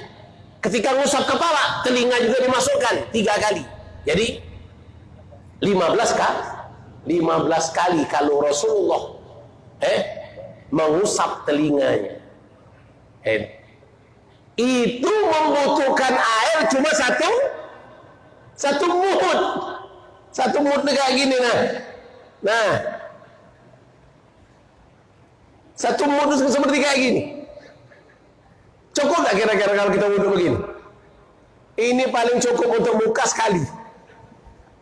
S3: Ketika ngusap kepala, telinga juga dimasukkan 3 kali. Jadi 15 kali kalau Rasulullah mengusap telinganya. Itu membutuhkan air cuma satu muhud. Satu muhud kayak gini nah. Satu muhud seperti kayak gini. Cukup gak kira-kira kalau kita wudhu begini? Ini paling cukup untuk muka sekali.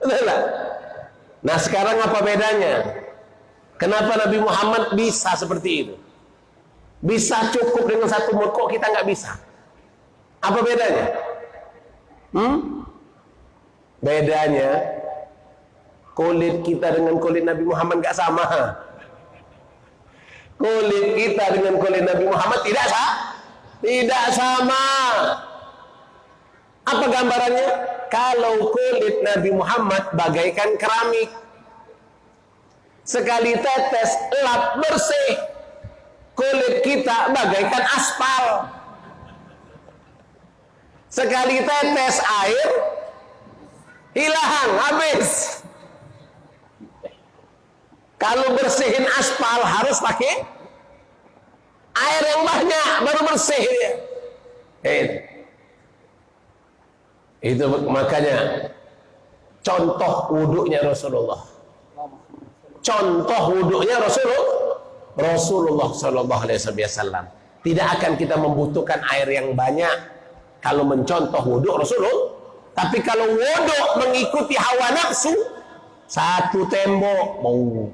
S3: Betul gak? Nah sekarang apa bedanya? Kenapa Nabi Muhammad bisa seperti itu? Bisa cukup dengan satu muka, kok kita nggak bisa? Apa bedanya? Bedanya kulit kita dengan kulit Nabi Muhammad nggak sama. Kulit kita dengan kulit Nabi Muhammad tidak sama. Apa gambarannya? Kalau kulit Nabi Muhammad bagaikan keramik, sekali tetes lap bersih. Kulit kita bagaikan aspal, sekali tetes air hilang, habis. Kalau bersihin aspal harus pakai air yang banyak baru bersih dia. Itu makanya contoh wudhunya Rasulullah. Contoh wudhunya Rasulullah Sallallahu Alaihi Wasallam. Tidak akan kita membutuhkan air yang banyak kalau mencontoh wudhu Rasulullah. Tapi kalau wudhu mengikuti hawa nafsu, satu tembok bau.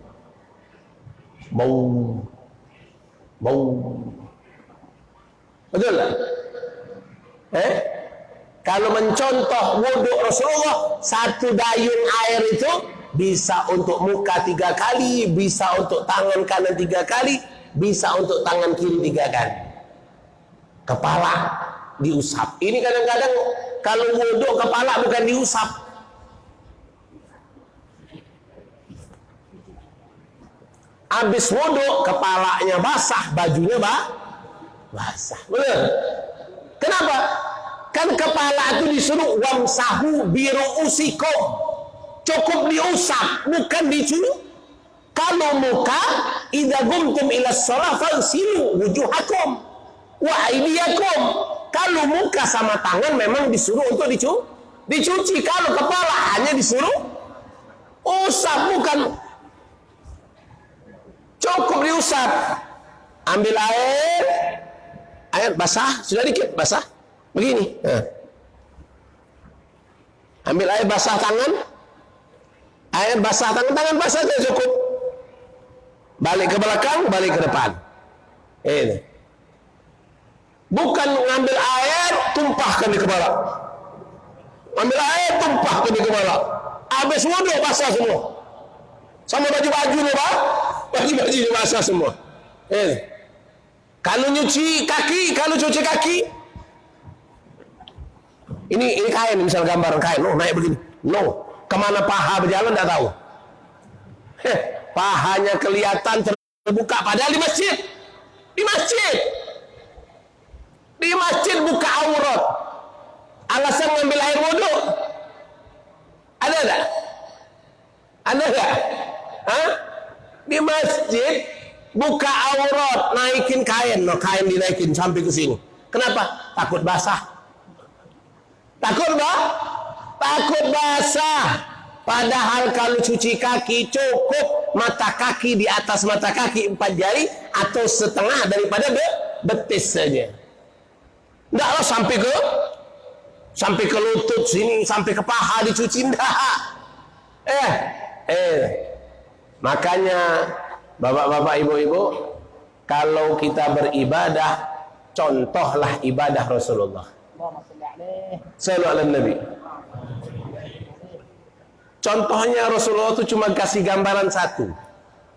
S3: Betul lah? Kalau mencontoh wudhu Rasulullah, satu dayung air itu bisa untuk muka 3 kali, bisa untuk tangan kanan 3 kali, bisa untuk tangan kiri 3 kali. Kepala diusap. Ini kadang-kadang kalau wudhu kepala bukan diusap. Habis wudhu kepalanya basah, bajunya basah. Benar? Kenapa? Kan kepala itu disuruh wamsahu biru'usikum. Cukup diusap, bukan dicuci. Kalau muka, idza qumtum ila shalah fagsilu wujuhakum wa aydiyakum. Kalau muka sama tangan memang disuruh untuk dicuci. Kalau kepala hanya disuruh usap, bukan. Cukup diusap. Ambil air basah, sudah dikit basah. Begini. Ambil air basah tangan. Air basah tangan basah saja cukup. Balik ke belakang, balik ke depan. Ini. Bukan ngambil air, tumpahkan di kepala. Ambil air, tumpahkan di kepala. Habis wudhu basah semua. Sama baju-baju nih, Pak. Baju-baju basah semua. Ini. Kalau nyuci kaki, kalau cuci kaki, ini kain, misal gambaran kain, naik begini. Kemana paha berjalan tidak tahu. Pahanya kelihatan terbuka, padahal di masjid. Di masjid buka aurat. Alasan ngambil air wudhu. Ada tak? Di masjid buka aurat, naikin kain, kain dinaikin sampai ke sini. Kenapa? Takut basah. Takut basah. Padahal kalau cuci kaki cukup mata kaki, di atas mata kaki 4 jari atau setengah daripada betis saja. Tidaklah sampai ke lutut sini, sampai ke paha dicuci, enggak. Makanya bapak-bapak, ibu-ibu, kalau kita beribadah, contohlah ibadah Rasulullah. Sallallahu alaihi Nabi. Contohnya Rasulullah itu cuma kasih gambaran satu.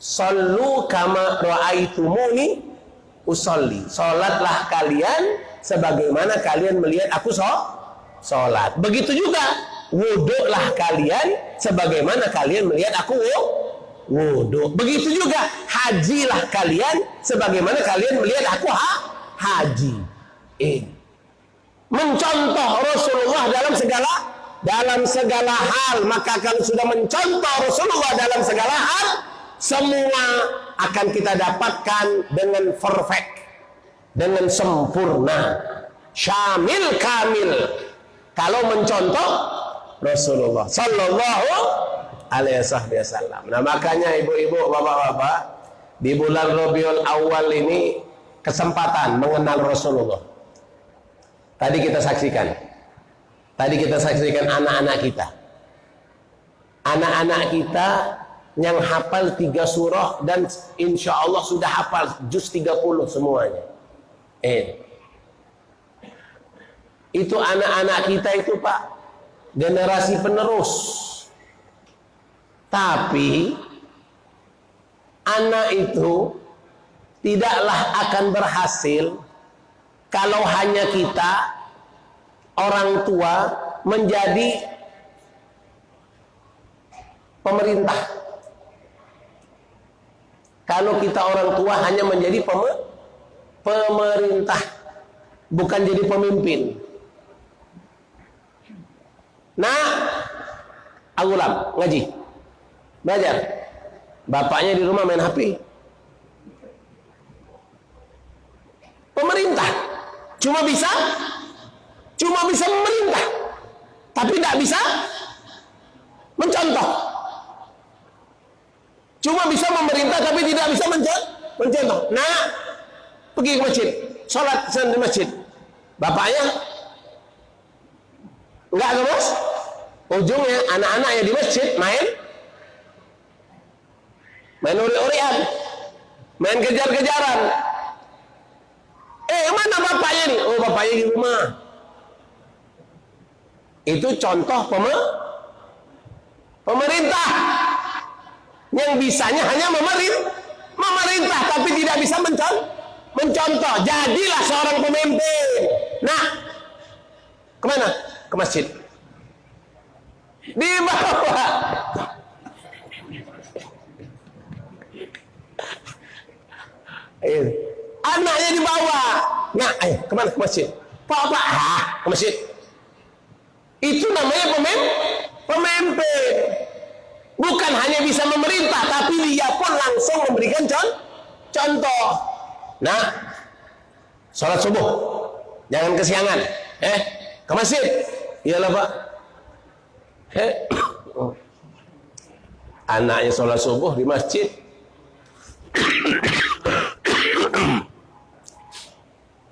S3: Sallu kama ra'aitumuni usolli. Salatlah kalian sebagaimana kalian melihat aku salat. Begitu juga wuduklah kalian sebagaimana kalian melihat aku wuduk. Begitu juga hajilah kalian sebagaimana kalian melihat aku haji. Mencontoh Rasulullah dalam segala hal. Maka kalau sudah mencontoh Rasulullah dalam segala hal, semua akan kita dapatkan dengan perfect, dengan sempurna, syamil kamil. Kalau mencontoh Rasulullah sallallahu alaihi wasallam. Nah, makanya ibu-ibu, bapak-bapak, di bulan Rabiul Awal ini kesempatan mengenal Rasulullah. Tadi kita saksikan anak-anak kita. Anak-anak kita yang hafal 3 surah dan insya Allah sudah hafal juz 30 semuanya. Itu anak-anak kita itu, Pak, generasi penerus. Tapi anak itu tidaklah akan berhasil kalau hanya kita orang tua menjadi pemerintah. Kalau kita orang tua hanya menjadi pemerintah, bukan jadi pemimpin. Nah, Agulam ngaji, belajar. Bapaknya di rumah main HP. Pemerintah cuma bisa memerintah, tapi tidak bisa mencontoh. Cuma bisa memerintah tapi tidak bisa mencontoh. Nah, pergi ke masjid, sholat di masjid. Bapaknya enggak ke bos. Ujungnya anak-anaknya di masjid main uri-urian, main kejar-kejaran. Mana bapaknya nih? Oh, bapaknya di rumah. Itu contoh pemerintah yang bisanya hanya memerintah tapi tidak bisa mencontoh. Jadilah seorang pemimpin. Nah, kemana? Ke masjid. Dibawa. Anaknya dibawa. Nah, ayo kemana? Ke masjid. Pak, ke masjid. Itu namanya pemimpin. Bukan hanya bisa memerintah, tapi dia pun langsung memberikan contoh. Nah, sholat subuh jangan kesiangan. Ke masjid. Iyalah, Pak. Anaknya sholat subuh di masjid.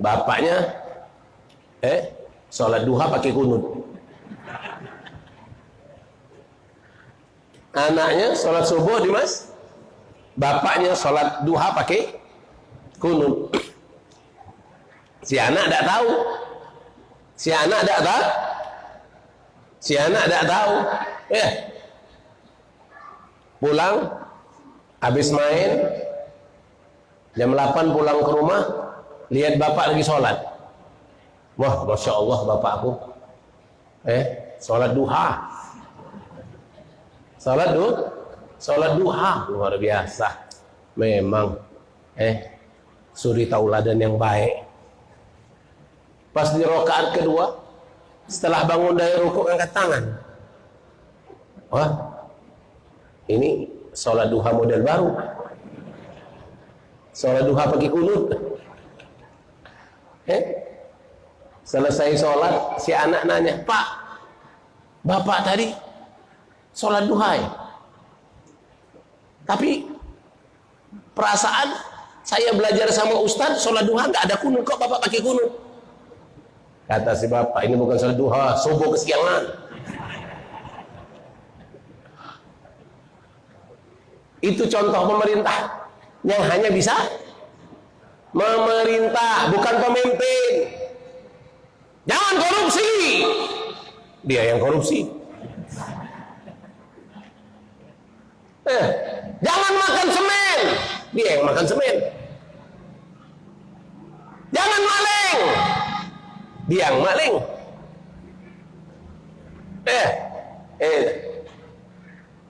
S3: Bapaknya sholat duha pakai kunut. Anaknya sholat subuh di bapaknya sholat duha pakai kunut. Si anak tidak tahu. Pulang habis main jam 8 pulang ke rumah, lihat bapak lagi sholat. Wah, Masya Allah bapakku sholat duha. Sholat duha luar biasa. Memang suri tauladan yang baik. Pas di rakaat kedua, setelah bangun dari rukuk, angkat tangan. Wah, ini sholat duha model baru. Sholat duha pakai kunut. Selesai sholat, si anak nanya, Pak, Bapak tadi sholat duha ya? Tapi perasaan saya belajar sama Ustadz sholat duha nggak ada kunut, kok Bapak pakai kunut? Kata si bapak, ini bukan sholat duha, subuh kesiangan. Itu contoh pemerintah yang hanya bisa memerintah, bukan pemimpin. Jangan korupsi, dia yang korupsi. Jangan makan semen, dia yang makan semen. Jangan maling, dia yang maling.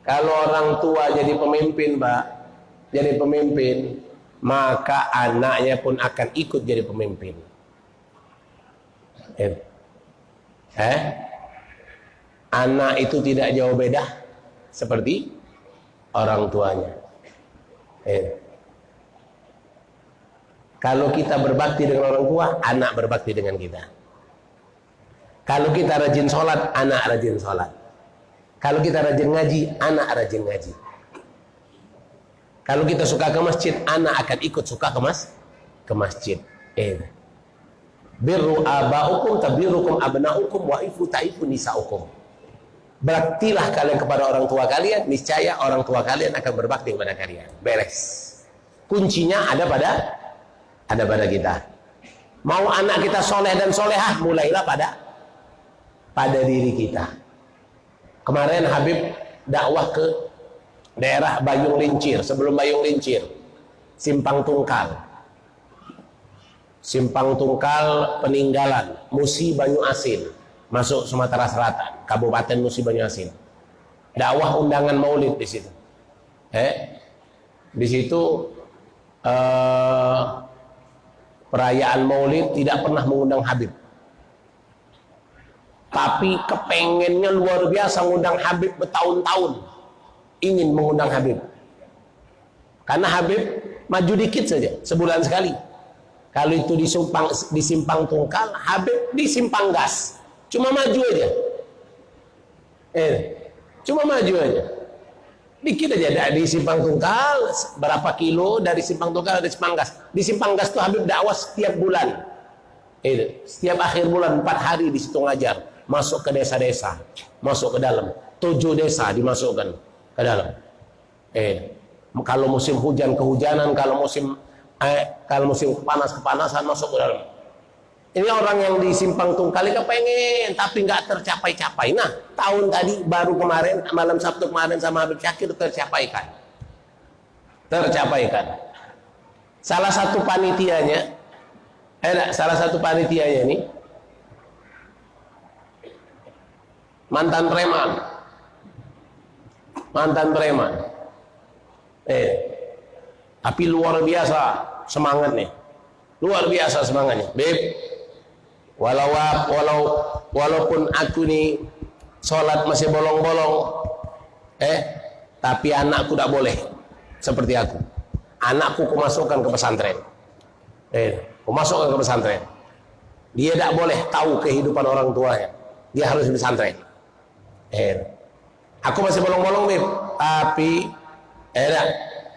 S3: Kalau orang tua jadi pemimpin, Pak, jadi pemimpin, maka anaknya pun akan ikut jadi pemimpin. Anak itu tidak jauh beda seperti orang tuanya. Kalau kita berbakti dengan orang tua, anak berbakti dengan kita. Kalau kita rajin sholat, anak rajin sholat. Kalau kita rajin ngaji, anak rajin ngaji. Kalau kita suka ke masjid, anak akan ikut suka ke masjid. Birru aba'ukum tabirukum abna'ukum wa ifu ta'ifu nisa'ukum. Beraktilah kalian kepada orang tua kalian, niscaya orang tua kalian akan berbakti kepada kalian. Beres. Kuncinya ada pada kita. Mau anak kita soleh dan solehah, mulailah pada diri kita. Kemarin Habib dakwah ke daerah Bayung Lincir, sebelum Bayung Lincir, Simpang Tungkal, Peninggalan, Musi Banyu Asin, masuk Sumatera Selatan, Kabupaten Musi Banyu Asin. Dakwah undangan Maulid di situ. Di situ perayaan Maulid tidak pernah mengundang Habib. Tapi kepengennya luar biasa mengundang Habib bertahun-tahun. Ingin mengundang Habib. Karena Habib maju dikit saja, sebulan sekali. Kalau itu di Simpang Tungkal, Habib di Simpang Gas. Cuma maju aja. Cuma maju aja. Dikit aja di Simpang Tungkal, berapa kilo dari Simpang Tungkal ada Simpang Gas. Di Simpang Gas itu Habib dakwah setiap bulan. Setiap akhir bulan 4 hari di situ ngajar. Masuk ke desa-desa, masuk ke dalam. 7 desa dimasukkan ke dalam. Kalau musim hujan kehujanan, kalau musim panas kepanasan, masuk ke dalam. Ini orang yang di Simpang Tungkal kepengen tapi nggak tercapai-capai. Nah, tahun tadi baru kemarin malam Sabtu kemarin sama Habib Syakir tercapaikan. Salah satu panitianya ini mantan preman. Tapi luar biasa semangatnya. Beb, walaupun aku nih sholat masih bolong-bolong, tapi anakku tidak boleh seperti aku. Anakku kumasukkan ke pesantren. Dia tidak boleh tahu kehidupan orang tuanya. Dia harus di pesantren. Aku masih bolong-bolong, Beb, tapi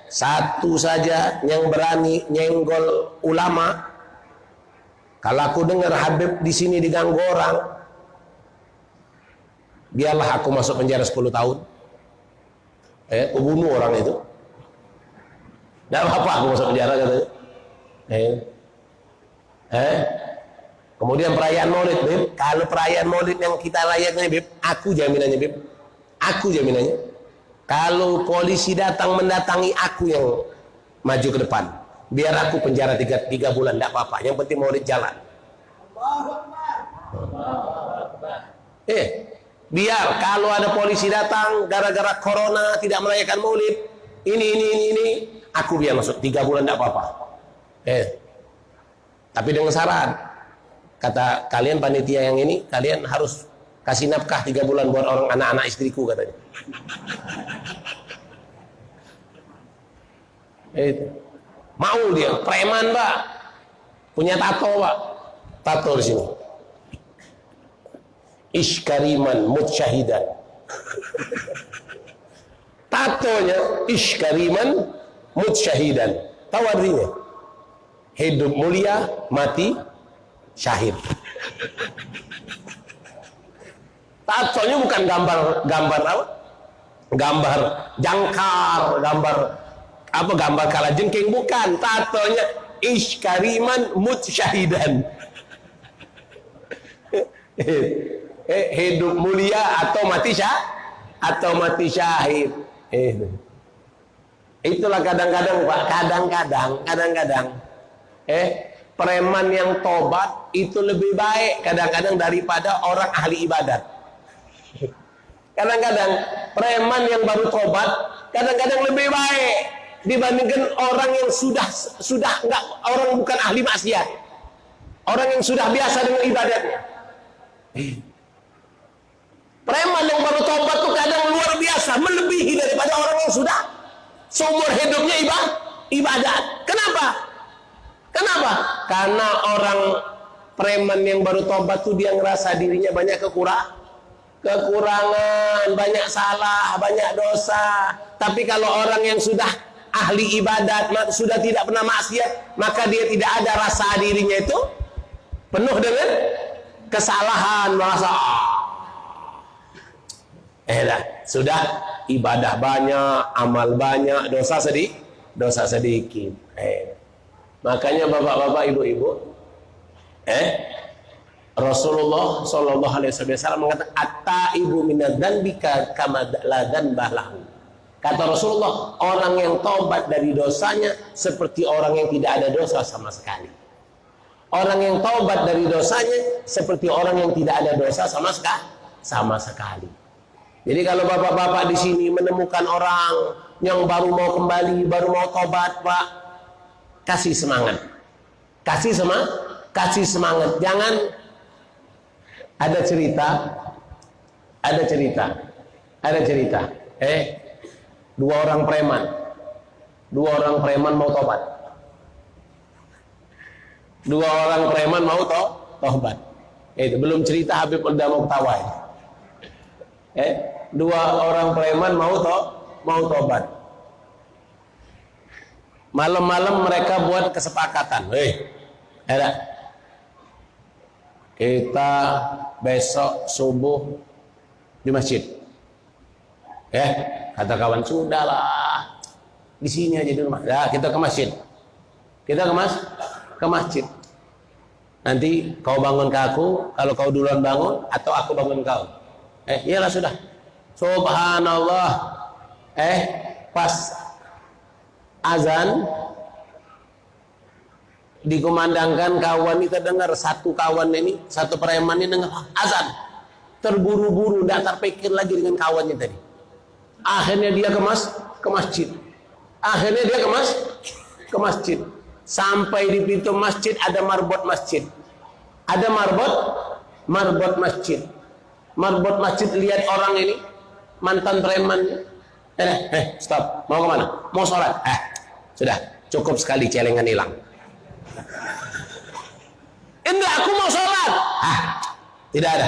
S3: satu saja yang berani nyenggol ulama. Kalau aku dengar Habib di sini diganggu orang, biarlah aku masuk penjara 10 tahun. Aku bunuh orang itu. Tidak apa-apa aku masuk penjara katanya. Kemudian perayaan Maulid, Beb. Kalau perayaan Maulid yang kita rayakan, Beb, aku jaminannya, Beb. Kalau polisi mendatangi aku yang maju ke depan, biar aku penjara 3 bulan, tidak apa-apa. Yang penting Maulid jalan. Biar kalau ada polisi datang gara-gara corona tidak merayakan Maulid, ini, aku biar masuk 3 bulan, tidak apa-apa. Tapi dengan syarat, kata kalian panitia yang ini, kalian harus kasih nafkah 3 bulan buat orang anak-anak istriku, katanya. Mau dia preman, Pak, punya tato, Pak, tato di sini. Ishkariman mutsyahidan. Tatonya Ishkariman mutsyahidan. Tahu artinya? Hidup mulia, mati syahid. Tatonya bukan gambar apa? Gambar jangkar, gambar kalajengking, bukan. Tatonya Ishkariman mutsyahidan. Hidup mulia atau mati syahid. Itulah kadang-kadang Pak, kadang-kadang preman yang tobat itu lebih baik kadang-kadang daripada orang ahli ibadat. Kadang-kadang preman yang baru tobat kadang-kadang lebih baik dibandingkan orang yang sudah enggak, orang bukan ahli maksiat. Orang yang sudah biasa dengan ibadatnya. Preman yang baru tobat tuh kadang luar biasa, melebihi daripada orang yang sudah seumur hidupnya ibadat. Kenapa? Karena orang preman yang baru tobat tuh dia ngerasa dirinya banyak kekurangan, banyak salah, banyak dosa. Tapi kalau orang yang sudah ahli ibadat, sudah tidak pernah maksiat, maka dia tidak ada rasa dirinya itu penuh dengan kesalahan, merasa sudah ibadah banyak, amal banyak, dosa sedikit. Makanya bapak-bapak, ibu-ibu, Rasulullah Shallallahu Alaihi Wasallam mengatakan, "At-taibu minadz-dzanbi kama la dzanba lahu." Kata Rasulullah, orang yang tobat dari dosanya seperti orang yang tidak ada dosa sama sekali. Orang yang tobat dari dosanya seperti orang yang tidak ada dosa sama sekali. Jadi kalau bapak-bapak di sini menemukan orang yang baru mau kembali, baru mau tobat, Pak, kasih semangat. Kasih semangat. Jangan ada cerita. Dua orang preman mau tobat. Itu belum cerita Habib udah mau ketawa. Dua orang preman mau tobat. Malam-malam mereka buat kesepakatan. Kita besok subuh di masjid. Kata kawan, sudahlah, di sini aja di rumah. Kita ke masjid. Ke masjid. Nanti kau bangun ke aku, kalau kau duluan bangun atau aku bangun kau. Iyalah sudah. Subhanallah. Pas azan dikumandangkan, kawan kita dengar, satu preman ini dengar azan, terburu-buru, tidak terpikir lagi dengan kawannya tadi. Akhirnya dia ke masjid. Sampai di pintu masjid ada marbot masjid. Marbot masjid lihat orang ini, mantan preman. Stop, mau kemana? Mau sholat? Sudah, cukup sekali celengan hilang. Enggak, aku mau sholat. Tidak ada.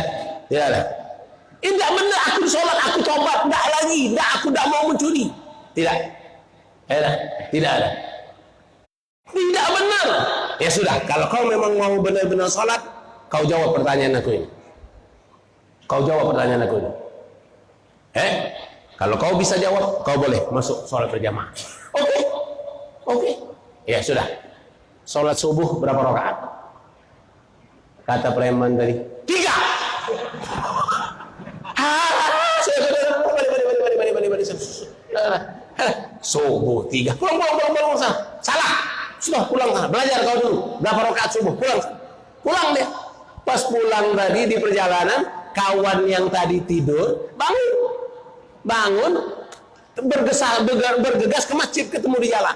S3: Enggak benar, aku sholat, aku tobat. Enggak lagi, aku tidak mau mencuri. Tidak ada. Tidak benar. Ya sudah, kalau kau memang mau benar-benar sholat, kau jawab pertanyaan aku ini. Kalau kau bisa jawab, kau boleh masuk sholat berjamaah. Oke. Ya sudah. Sholat subuh berapa rakaat? Kata preman tadi, 3. Subuh 3. Pulang. Salah. Sudah pulang. Belajar kau dulu. Berapa rakaat subuh? Pulang dia. Pas pulang tadi di perjalanan, kawan yang tadi tidur bangun, bergegas ke masjid, ketemu di jalan.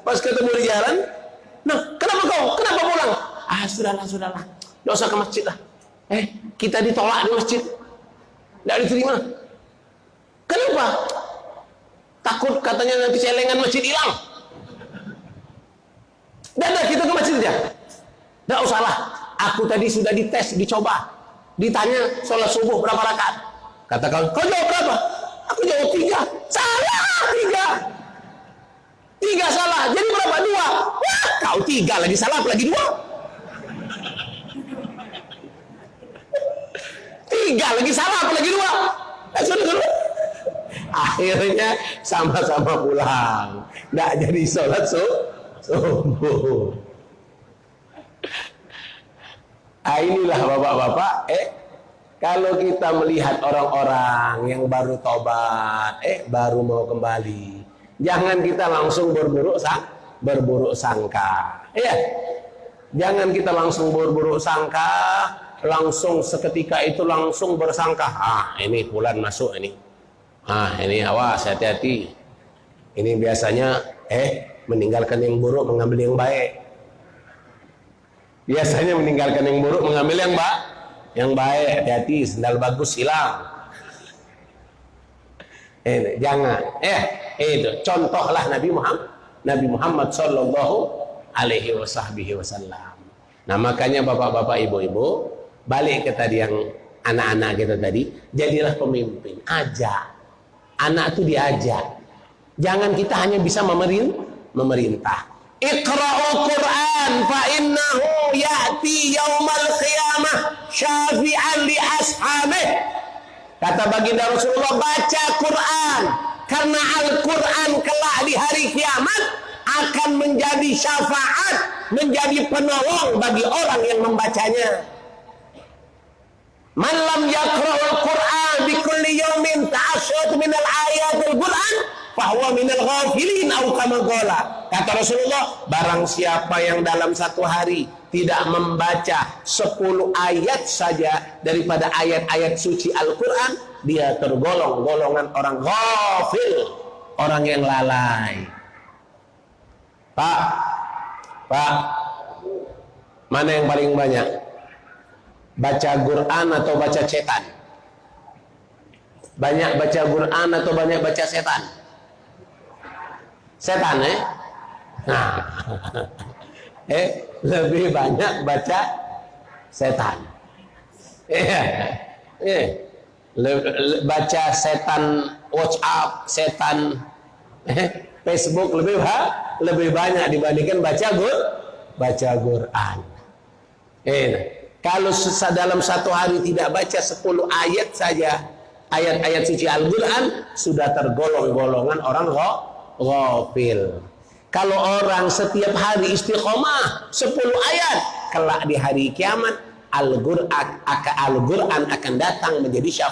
S3: Pas ketemu di jalan, nah, kenapa pulang? Sudahlah, nggak usah ke masjid lah. Kita ditolak di masjid, nggak diterima. Kenapa? Takut katanya nanti celengan masjid hilang. Kita ke masjid aja. Nggak usahlah, aku tadi sudah dites, dicoba. Ditanya sholat subuh berapa rakaat? Kata kau jawab berapa? Aku jawab 3. Salah 3. 3 salah, jadi berapa? 2. Wah, kau 3 lagi salah, apalagi 2. 3 lagi salah, apalagi 2. Sudah. Akhirnya sama-sama pulang. Nggak jadi sholat subuh. Inilah bapak-bapak, kalau kita melihat orang-orang yang baru tobat, baru mau kembali, jangan kita langsung berburuk sangka. Jangan kita langsung berburuk sangka, langsung seketika itu langsung bersangka, ini fulan masuk ini. Ini awas, hati-hati. Ini biasanya meninggalkan yang buruk, mengambil yang baik. Biasanya meninggalkan yang buruk, mengambil yang baik. Hati-hati, sendal bagus hilang. Jangan. Itu contohlah Nabi Muhammad sallallahu alaihi wasallam. Nah, makanya bapak-bapak, ibu-ibu, balik ke tadi yang anak-anak kita tadi, jadilah pemimpin. Ajak. Anak itu diajak. Jangan kita hanya bisa memerintah. Iqra'ul Qur'an fa innahu ya'ti yaumal qiyamah syafi'an li ashabih. Kata baginda Rasulullah, baca Quran, karena Al-Quran kelak di hari kiamat akan menjadi syafaat, menjadi penolong bagi orang yang membacanya. Man lam yaqra'ul Qur'an bi kulli yawmin ta'asyad min al-ayatil Qur'an fahuwa minal ghafilin au kama qala. Kata Rasulullah, barang siapa yang dalam satu hari tidak membaca 10 ayat saja daripada ayat-ayat suci Al-Quran, dia tergolong golongan orang ghafil, orang yang lalai. Pak, mana yang paling banyak? Baca Quran atau baca setan? Banyak baca Quran atau banyak baca setan? Setan, Nah, lebih banyak baca setan. Baca setan WhatsApp, setan Facebook lebih banyak dibandingkan baca Quran. Kalau dalam satu hari tidak baca 10 ayat saja, ayat-ayat suci Al-Quran, sudah tergolong golongan orang ghafil. Kalau orang setiap hari istiqomah 10 ayat, kelak di hari kiamat Al-Quran akan datang menjadi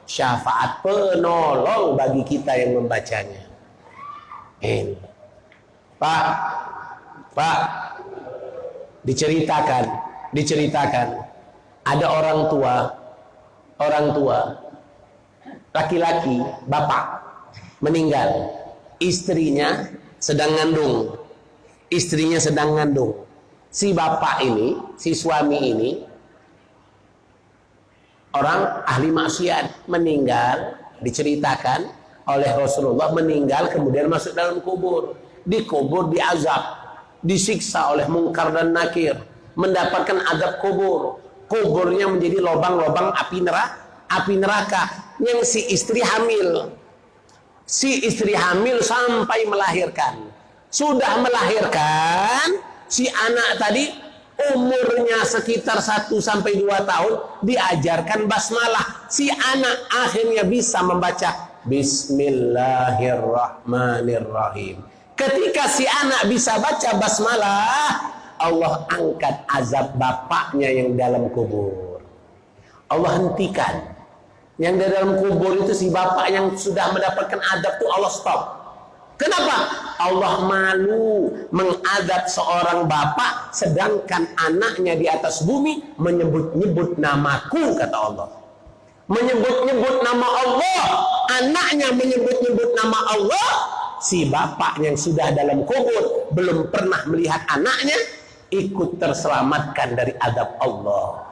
S3: syafaat penolong bagi kita yang membacanya. Pak, diceritakan ada orang tua laki-laki, bapak meninggal, istrinya sedang ngandung. Si bapak ini, si suami ini orang ahli maksiat, meninggal, diceritakan oleh Rasulullah, meninggal kemudian masuk dalam kubur, dikubur, diazab, disiksa oleh Munkar dan Nakir, mendapatkan azab kubur. Kuburnya menjadi lubang-lubang api neraka. Yang si istri hamil sampai melahirkan. Sudah melahirkan, si anak tadi umurnya sekitar 1-2 tahun, diajarkan basmalah. Si anak akhirnya bisa membaca Bismillahirrahmanirrahim. Ketika si anak bisa baca basmalah, Allah angkat azab bapaknya yang dalam kubur. Allah hentikan. Yang di dalam kubur itu si bapak yang sudah mendapatkan azab itu Allah stop. Kenapa? Allah malu mengadab seorang bapak sedangkan anaknya di atas bumi menyebut-nyebut namaku, kata Allah. Menyebut-nyebut nama Allah, anaknya menyebut-nyebut nama Allah. Si bapak yang sudah dalam kubur belum pernah melihat anaknya ikut terselamatkan dari azab Allah.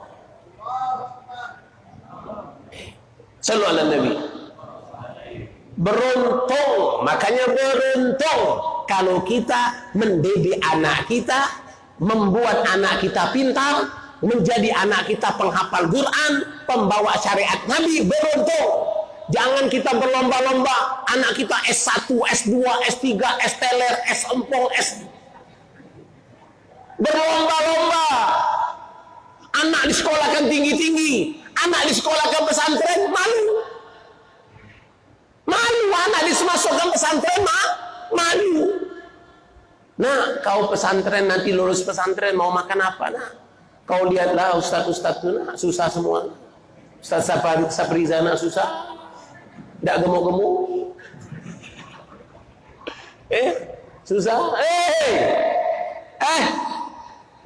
S3: Sallu ala Nabi. Beruntung, makanya beruntung kalau kita mendidik anak kita membuat anak kita pintar, menjadi anak kita penghafal Quran, pembawa syariat Nabi, beruntung. Jangan kita berlomba-lomba, anak kita S1, S2, S3, S teler, S empong, S... Berlomba-lomba. Anak disekolahkan tinggi-tinggi, anak disekolahkan pesantren, malu. Malu anak dimasukkan pesantren, malu. Nah, kau pesantren nanti lulus pesantren mau makan apa? Nah, kau lihatlah ustaz-ustaz itu nah, susah semua. Ustaz Saprizana susah. Tidak gemuk-gemuk. Susah.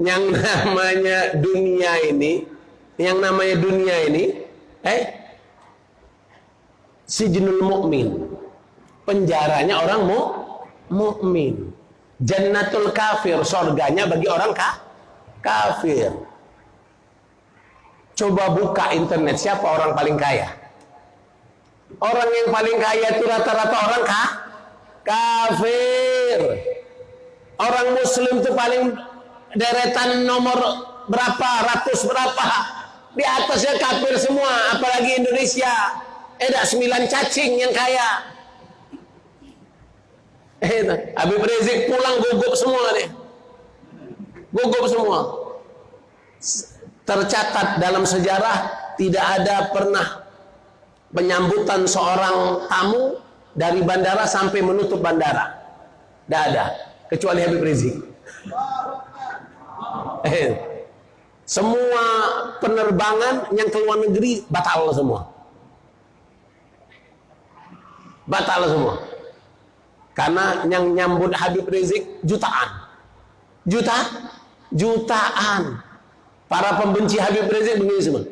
S3: Yang namanya dunia ini, sijnul mukmin. Penjaranya orang mukmin. Jannatul kafir, surganya bagi orang kafir. Coba buka internet, siapa orang paling kaya? Orang yang paling kaya itu rata-rata orang kafir. Orang muslim itu paling deretan nomor berapa, ratus berapa. Di atasnya kafir semua, apalagi Indonesia. 9 cacing yang kaya. Habib Rizik pulang gugup semua nih. Gugup semua. Tercatat dalam sejarah tidak ada pernah penyambutan seorang tamu dari bandara sampai menutup bandara. Tidak ada, kecuali Habib Rizik. Semua penerbangan yang ke luar negeri batal semua. Batal semua. Karena yang nyambut Habib Rizik jutaan. Jutaan. Para pembenci Habib Rizik begini semua.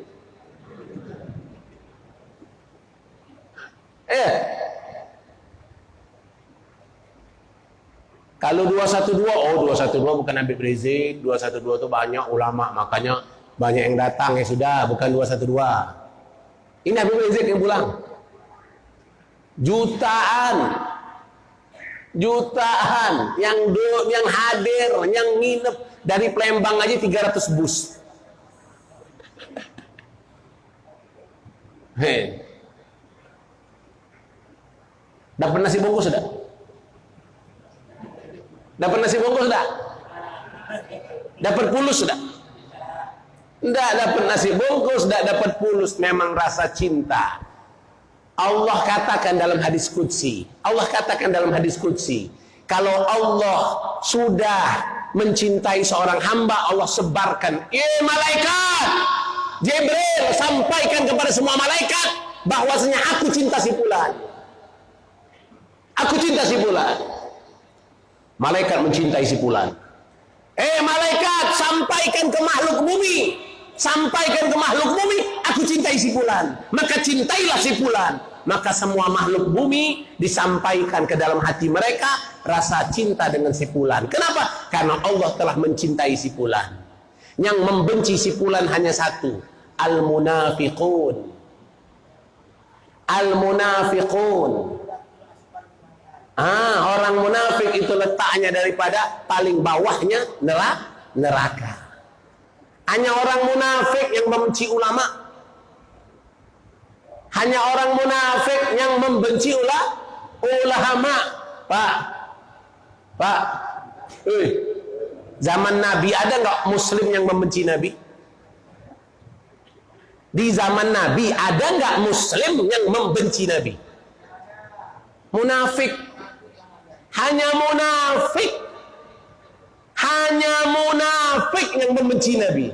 S3: Kalau 212, 212 bukan Habib Rizik, 212 itu banyak ulama, makanya banyak yang datang, ya sudah, bukan 212. Ini Habib Rizik yang pulang. Jutaan yang hadir, yang nginep dari Palembang aja 300 bus. Dapat nasi bungkus sudah? Dapat nasi bungkus sudah? Dapat pulus sudah? Tidak dapat nasi bungkus, tidak dapat pulus. Memang rasa cinta. Allah katakan dalam hadis qudsi. Kalau Allah sudah mencintai seorang hamba, Allah sebarkan. Malaikat Jibril, sampaikan kepada semua malaikat bahwasanya aku cinta si fulan. Aku cinta si fulan. Malaikat mencintai si fulan. Malaikat, sampaikan ke makhluk bumi. Sampaikan ke makhluk bumi, aku cintai si fulan. Maka cintailah si fulan. Maka semua makhluk bumi disampaikan ke dalam hati mereka rasa cinta dengan si fulan. Kenapa? Karena Allah telah mencintai si fulan. Yang membenci si fulan hanya satu, al-munafiqun. Al-munafiqun. Orang munafik itu letaknya daripada paling bawahnya neraka. Hanya orang munafik yang membenci ulama. Hanya orang munafik yang membenci ulama. Pak. Zaman Nabi ada nggak Muslim yang membenci Nabi? Di zaman Nabi ada nggak Muslim yang membenci Nabi? Munafik. Hanya munafik yang membenci Nabi.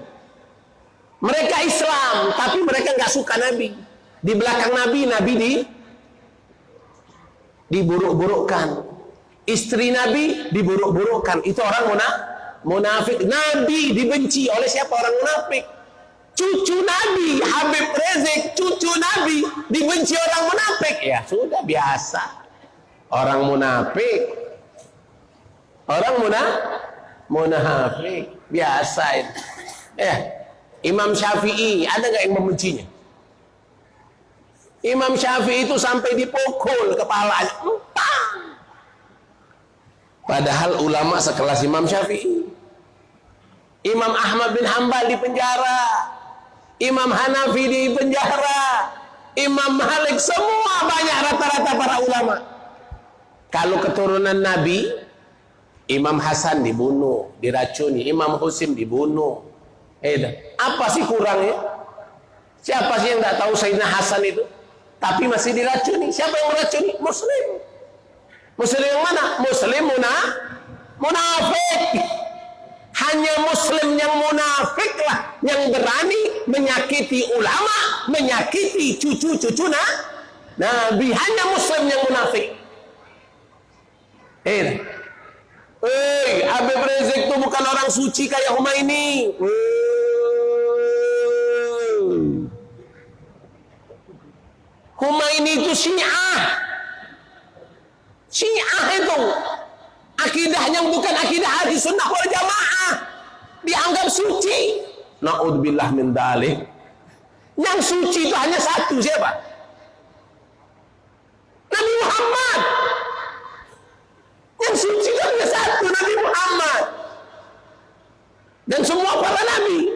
S3: Mereka Islam, tapi mereka nggak suka Nabi. Di belakang Nabi diburuk-burukkan. Istri Nabi diburuk-burukkan. Itu orang munafik. Nabi dibenci oleh siapa? Orang munafik. Cucu Nabi, Habib Rizik, cucu Nabi dibenci orang munafik. Ya sudah biasa. Orang munafik. Munafik biasa itu. Imam Syafi'i ada nggak yang membencinya? Imam Syafi'i itu sampai dipukul kepalanya. Padahal ulama sekelas Imam Syafi'i. Imam Ahmad bin Hambal di penjara, Imam Hanafi di penjara, Imam Malik, semua banyak rata-rata para ulama. Kalau keturunan Nabi, Imam Hasan dibunuh, diracuni, Imam Husain dibunuh. Apa sih kurangnya? Siapa sih yang tidak tahu Sayyidina Hasan itu? Tapi masih diracuni. Siapa yang meracuni? Muslim. Muslim yang mana? Muslim munafik. Hanya Muslim yang munafiklah yang berani menyakiti ulama, menyakiti cucu-cucu Nabi. Hanya Muslim yang munafik. Habib Rizik itu bukan orang suci kayak Humaini. Humaini itu Syiah. Syiah itu akidahnya bukan akidah ahli sunnah wal jamaah, dianggap suci. Na'udzubillah min dzalik. Yang suci itu hanya satu, siapa? Nabi Muhammad. Yang suci itu hanya satu, Nabi Muhammad. Dan semua para nabi.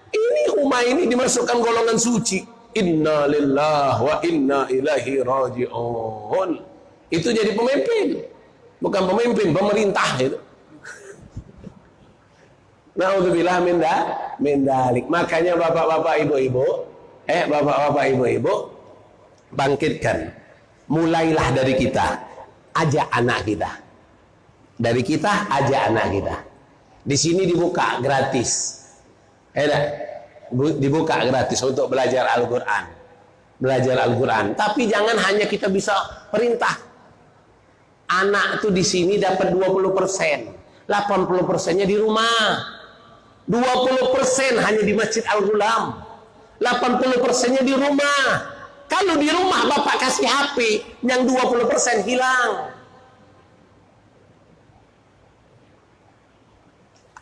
S3: Ini Humaini dimasukkan golongan suci. Inna lillahi wa inna ilaihi raji'un. Itu jadi pemimpin. Bukan pemimpin, pemerintah itu. Na'udzubillah min dzalik. Makanya bapak-bapak ibu-ibu, bangkitkan. Mulailah dari kita. Ajak anak kita. Dari kita, ajak anak kita. Di sini dibuka gratis. Dibuka gratis untuk belajar Al-Quran. Belajar Al-Quran. Tapi jangan hanya kita bisa perintah. Anak itu di sini dapat 20%. 80%-nya di rumah. 20% hanya di Masjid Al-Ghulam. 80%-nya di rumah. Kalau di rumah bapak kasih HP, yang 20% hilang.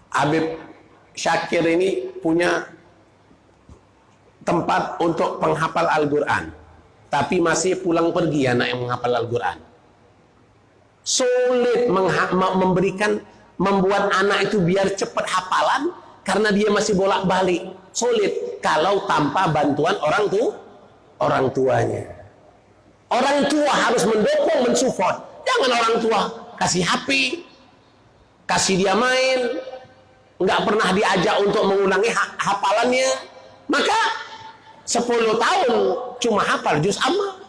S3: Habib Syakir ini punya tempat untuk penghafal Al-Quran, tapi masih pulang pergi anak yang menghafal Al-Quran. Sulit membuat anak itu biar cepat hafalan karena dia masih bolak-balik. Sulit kalau tanpa bantuan orang tuanya. Orang tua harus mendukung, mensupport. Jangan orang tua kasih HP, kasih dia main, nggak pernah diajak untuk mengulangi hafalannya. Maka 10 tahun cuma hafal juz amma.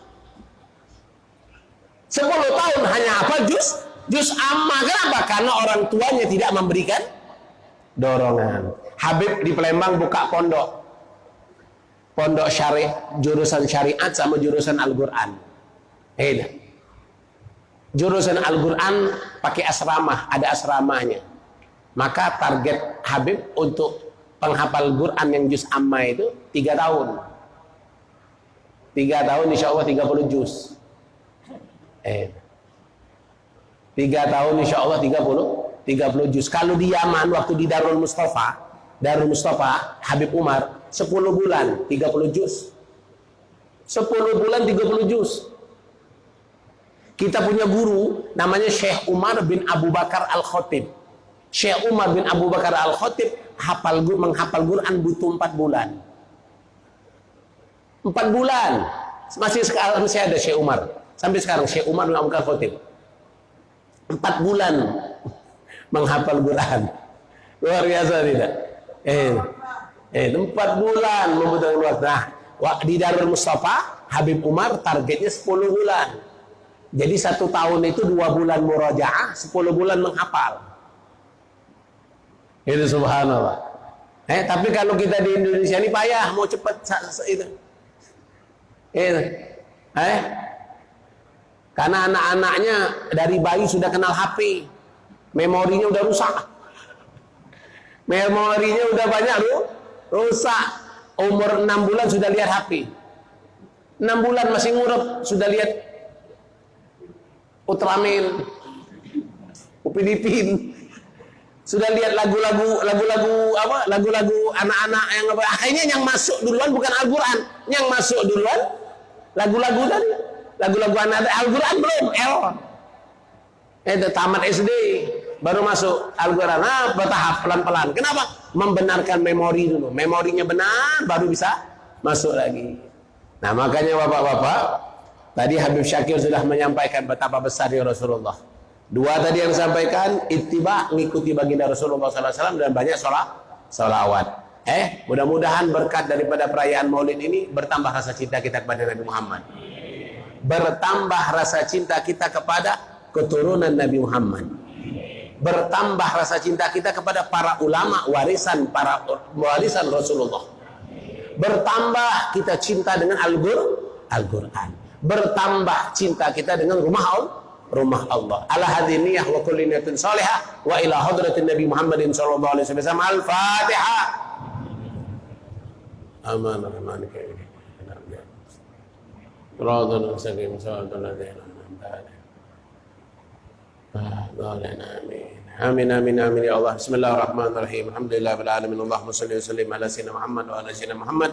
S3: 10 tahun hanya hafal juz amma. Kenapa? Karena orang tuanya tidak memberikan dorongan. Habib di Palembang buka pondok syariah, jurusan syariat sama jurusan Al-Quran. Jurusan Al-Quran pakai asrama, ada asramanya. Maka target Habib untuk penghafal Quran yang juz amma itu 3 tahun. 3 tahun insya Allah 30 juz. 3 tahun insya Allah 30 juz. Kalau di Yaman waktu di Darul Mustafa Habib Umar 10 bulan 30 juz. 10 bulan 30 juz. Kita punya guru namanya Syekh Umar bin Abu Bakar Al-Khatib. Syekh Umar bin Abu Bakar Al-Khatib menghafal Quran butuh 4 bulan. 4 bulan. Masih sekarang masih ada Syekh Umar. Sampai sekarang Syekh Umar bin Abu Bakar Al-Khatib 4 bulan menghafal Quran. Luar biasa tidak? 4 bulan membutuhkan waktu. Nah, di Darul Mustafa Habib Umar targetnya 10 bulan. Jadi 1 tahun itu 2 bulan murajaah, 10 bulan menghafal. Itu subhanallah. Tapi kalau kita di Indonesia ini payah, mau cepat itu. Karena anak-anaknya dari bayi sudah kenal HP, memorinya udah rusak. Memorinya udah banyak rusak. Umur 6 bulan sudah lihat HP. 6 bulan masih ngurep sudah lihat Ultraman, Upin Ipin. Sudah lihat lagu-lagu anak-anak yang apa? Akhirnya yang masuk duluan bukan Al-Quran, yang masuk duluan lagu-lagu tadi, lagu-lagu anak Al-Quran belum. Itu tamat SD, baru masuk Al-Quran. Nah, bertahap pelan-pelan. Kenapa? Membenarkan memori dulu. Memorinya benar, baru bisa masuk lagi. Nah, makanya bapak-bapak, tadi Habib Syakir sudah menyampaikan betapa besarnya Rasulullah. Dua tadi yang disampaikan, ittiba, mengikuti baginda Rasulullah SAW, dan banyak sholawat. Mudah-mudahan berkat daripada perayaan Maulid ini bertambah rasa cinta kita kepada Nabi Muhammad. Bertambah rasa cinta kita kepada keturunan Nabi Muhammad. Bertambah rasa cinta kita kepada para ulama warisan Rasulullah. Bertambah kita cinta dengan Al-Quran. Bertambah cinta kita dengan rumah Allah. Ala hadiniyah wa kulli niyatin salihah wa ila hadratin Nabi Muhammadin sallallahu alaihi wasallam. Al-Fatihah. Aman rahman karim. Radhana sakim sallallahu alaihi wasallam. Amin amin amin ya Allah. Bismillahirrahmanirrahim. Alhamdulillahirabbil alamin. Allahumma shalli wa sallim ala sayyidina Muhammad wa ala sayyidina Muhammad.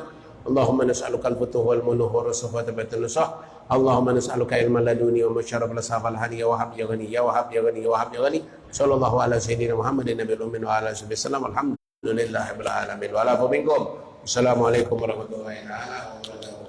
S3: Allahumma nas'aluka al-futuh wal munuh wa rusuh wa tabatun nusah. Allahumma nas'aluka ilman laduni wa masyarab al-safal hadi ya wahab ya ghani ya wahab ya ghani ya wahab ya ghani. Sallallahu ala sayyidina Muhammadin nabiyil ummi wa ala alihi wasallam. Alhamdulillahirabbil alamin. Wa ala minkum. Assalamualaikum warahmatullahi wabarakatuh.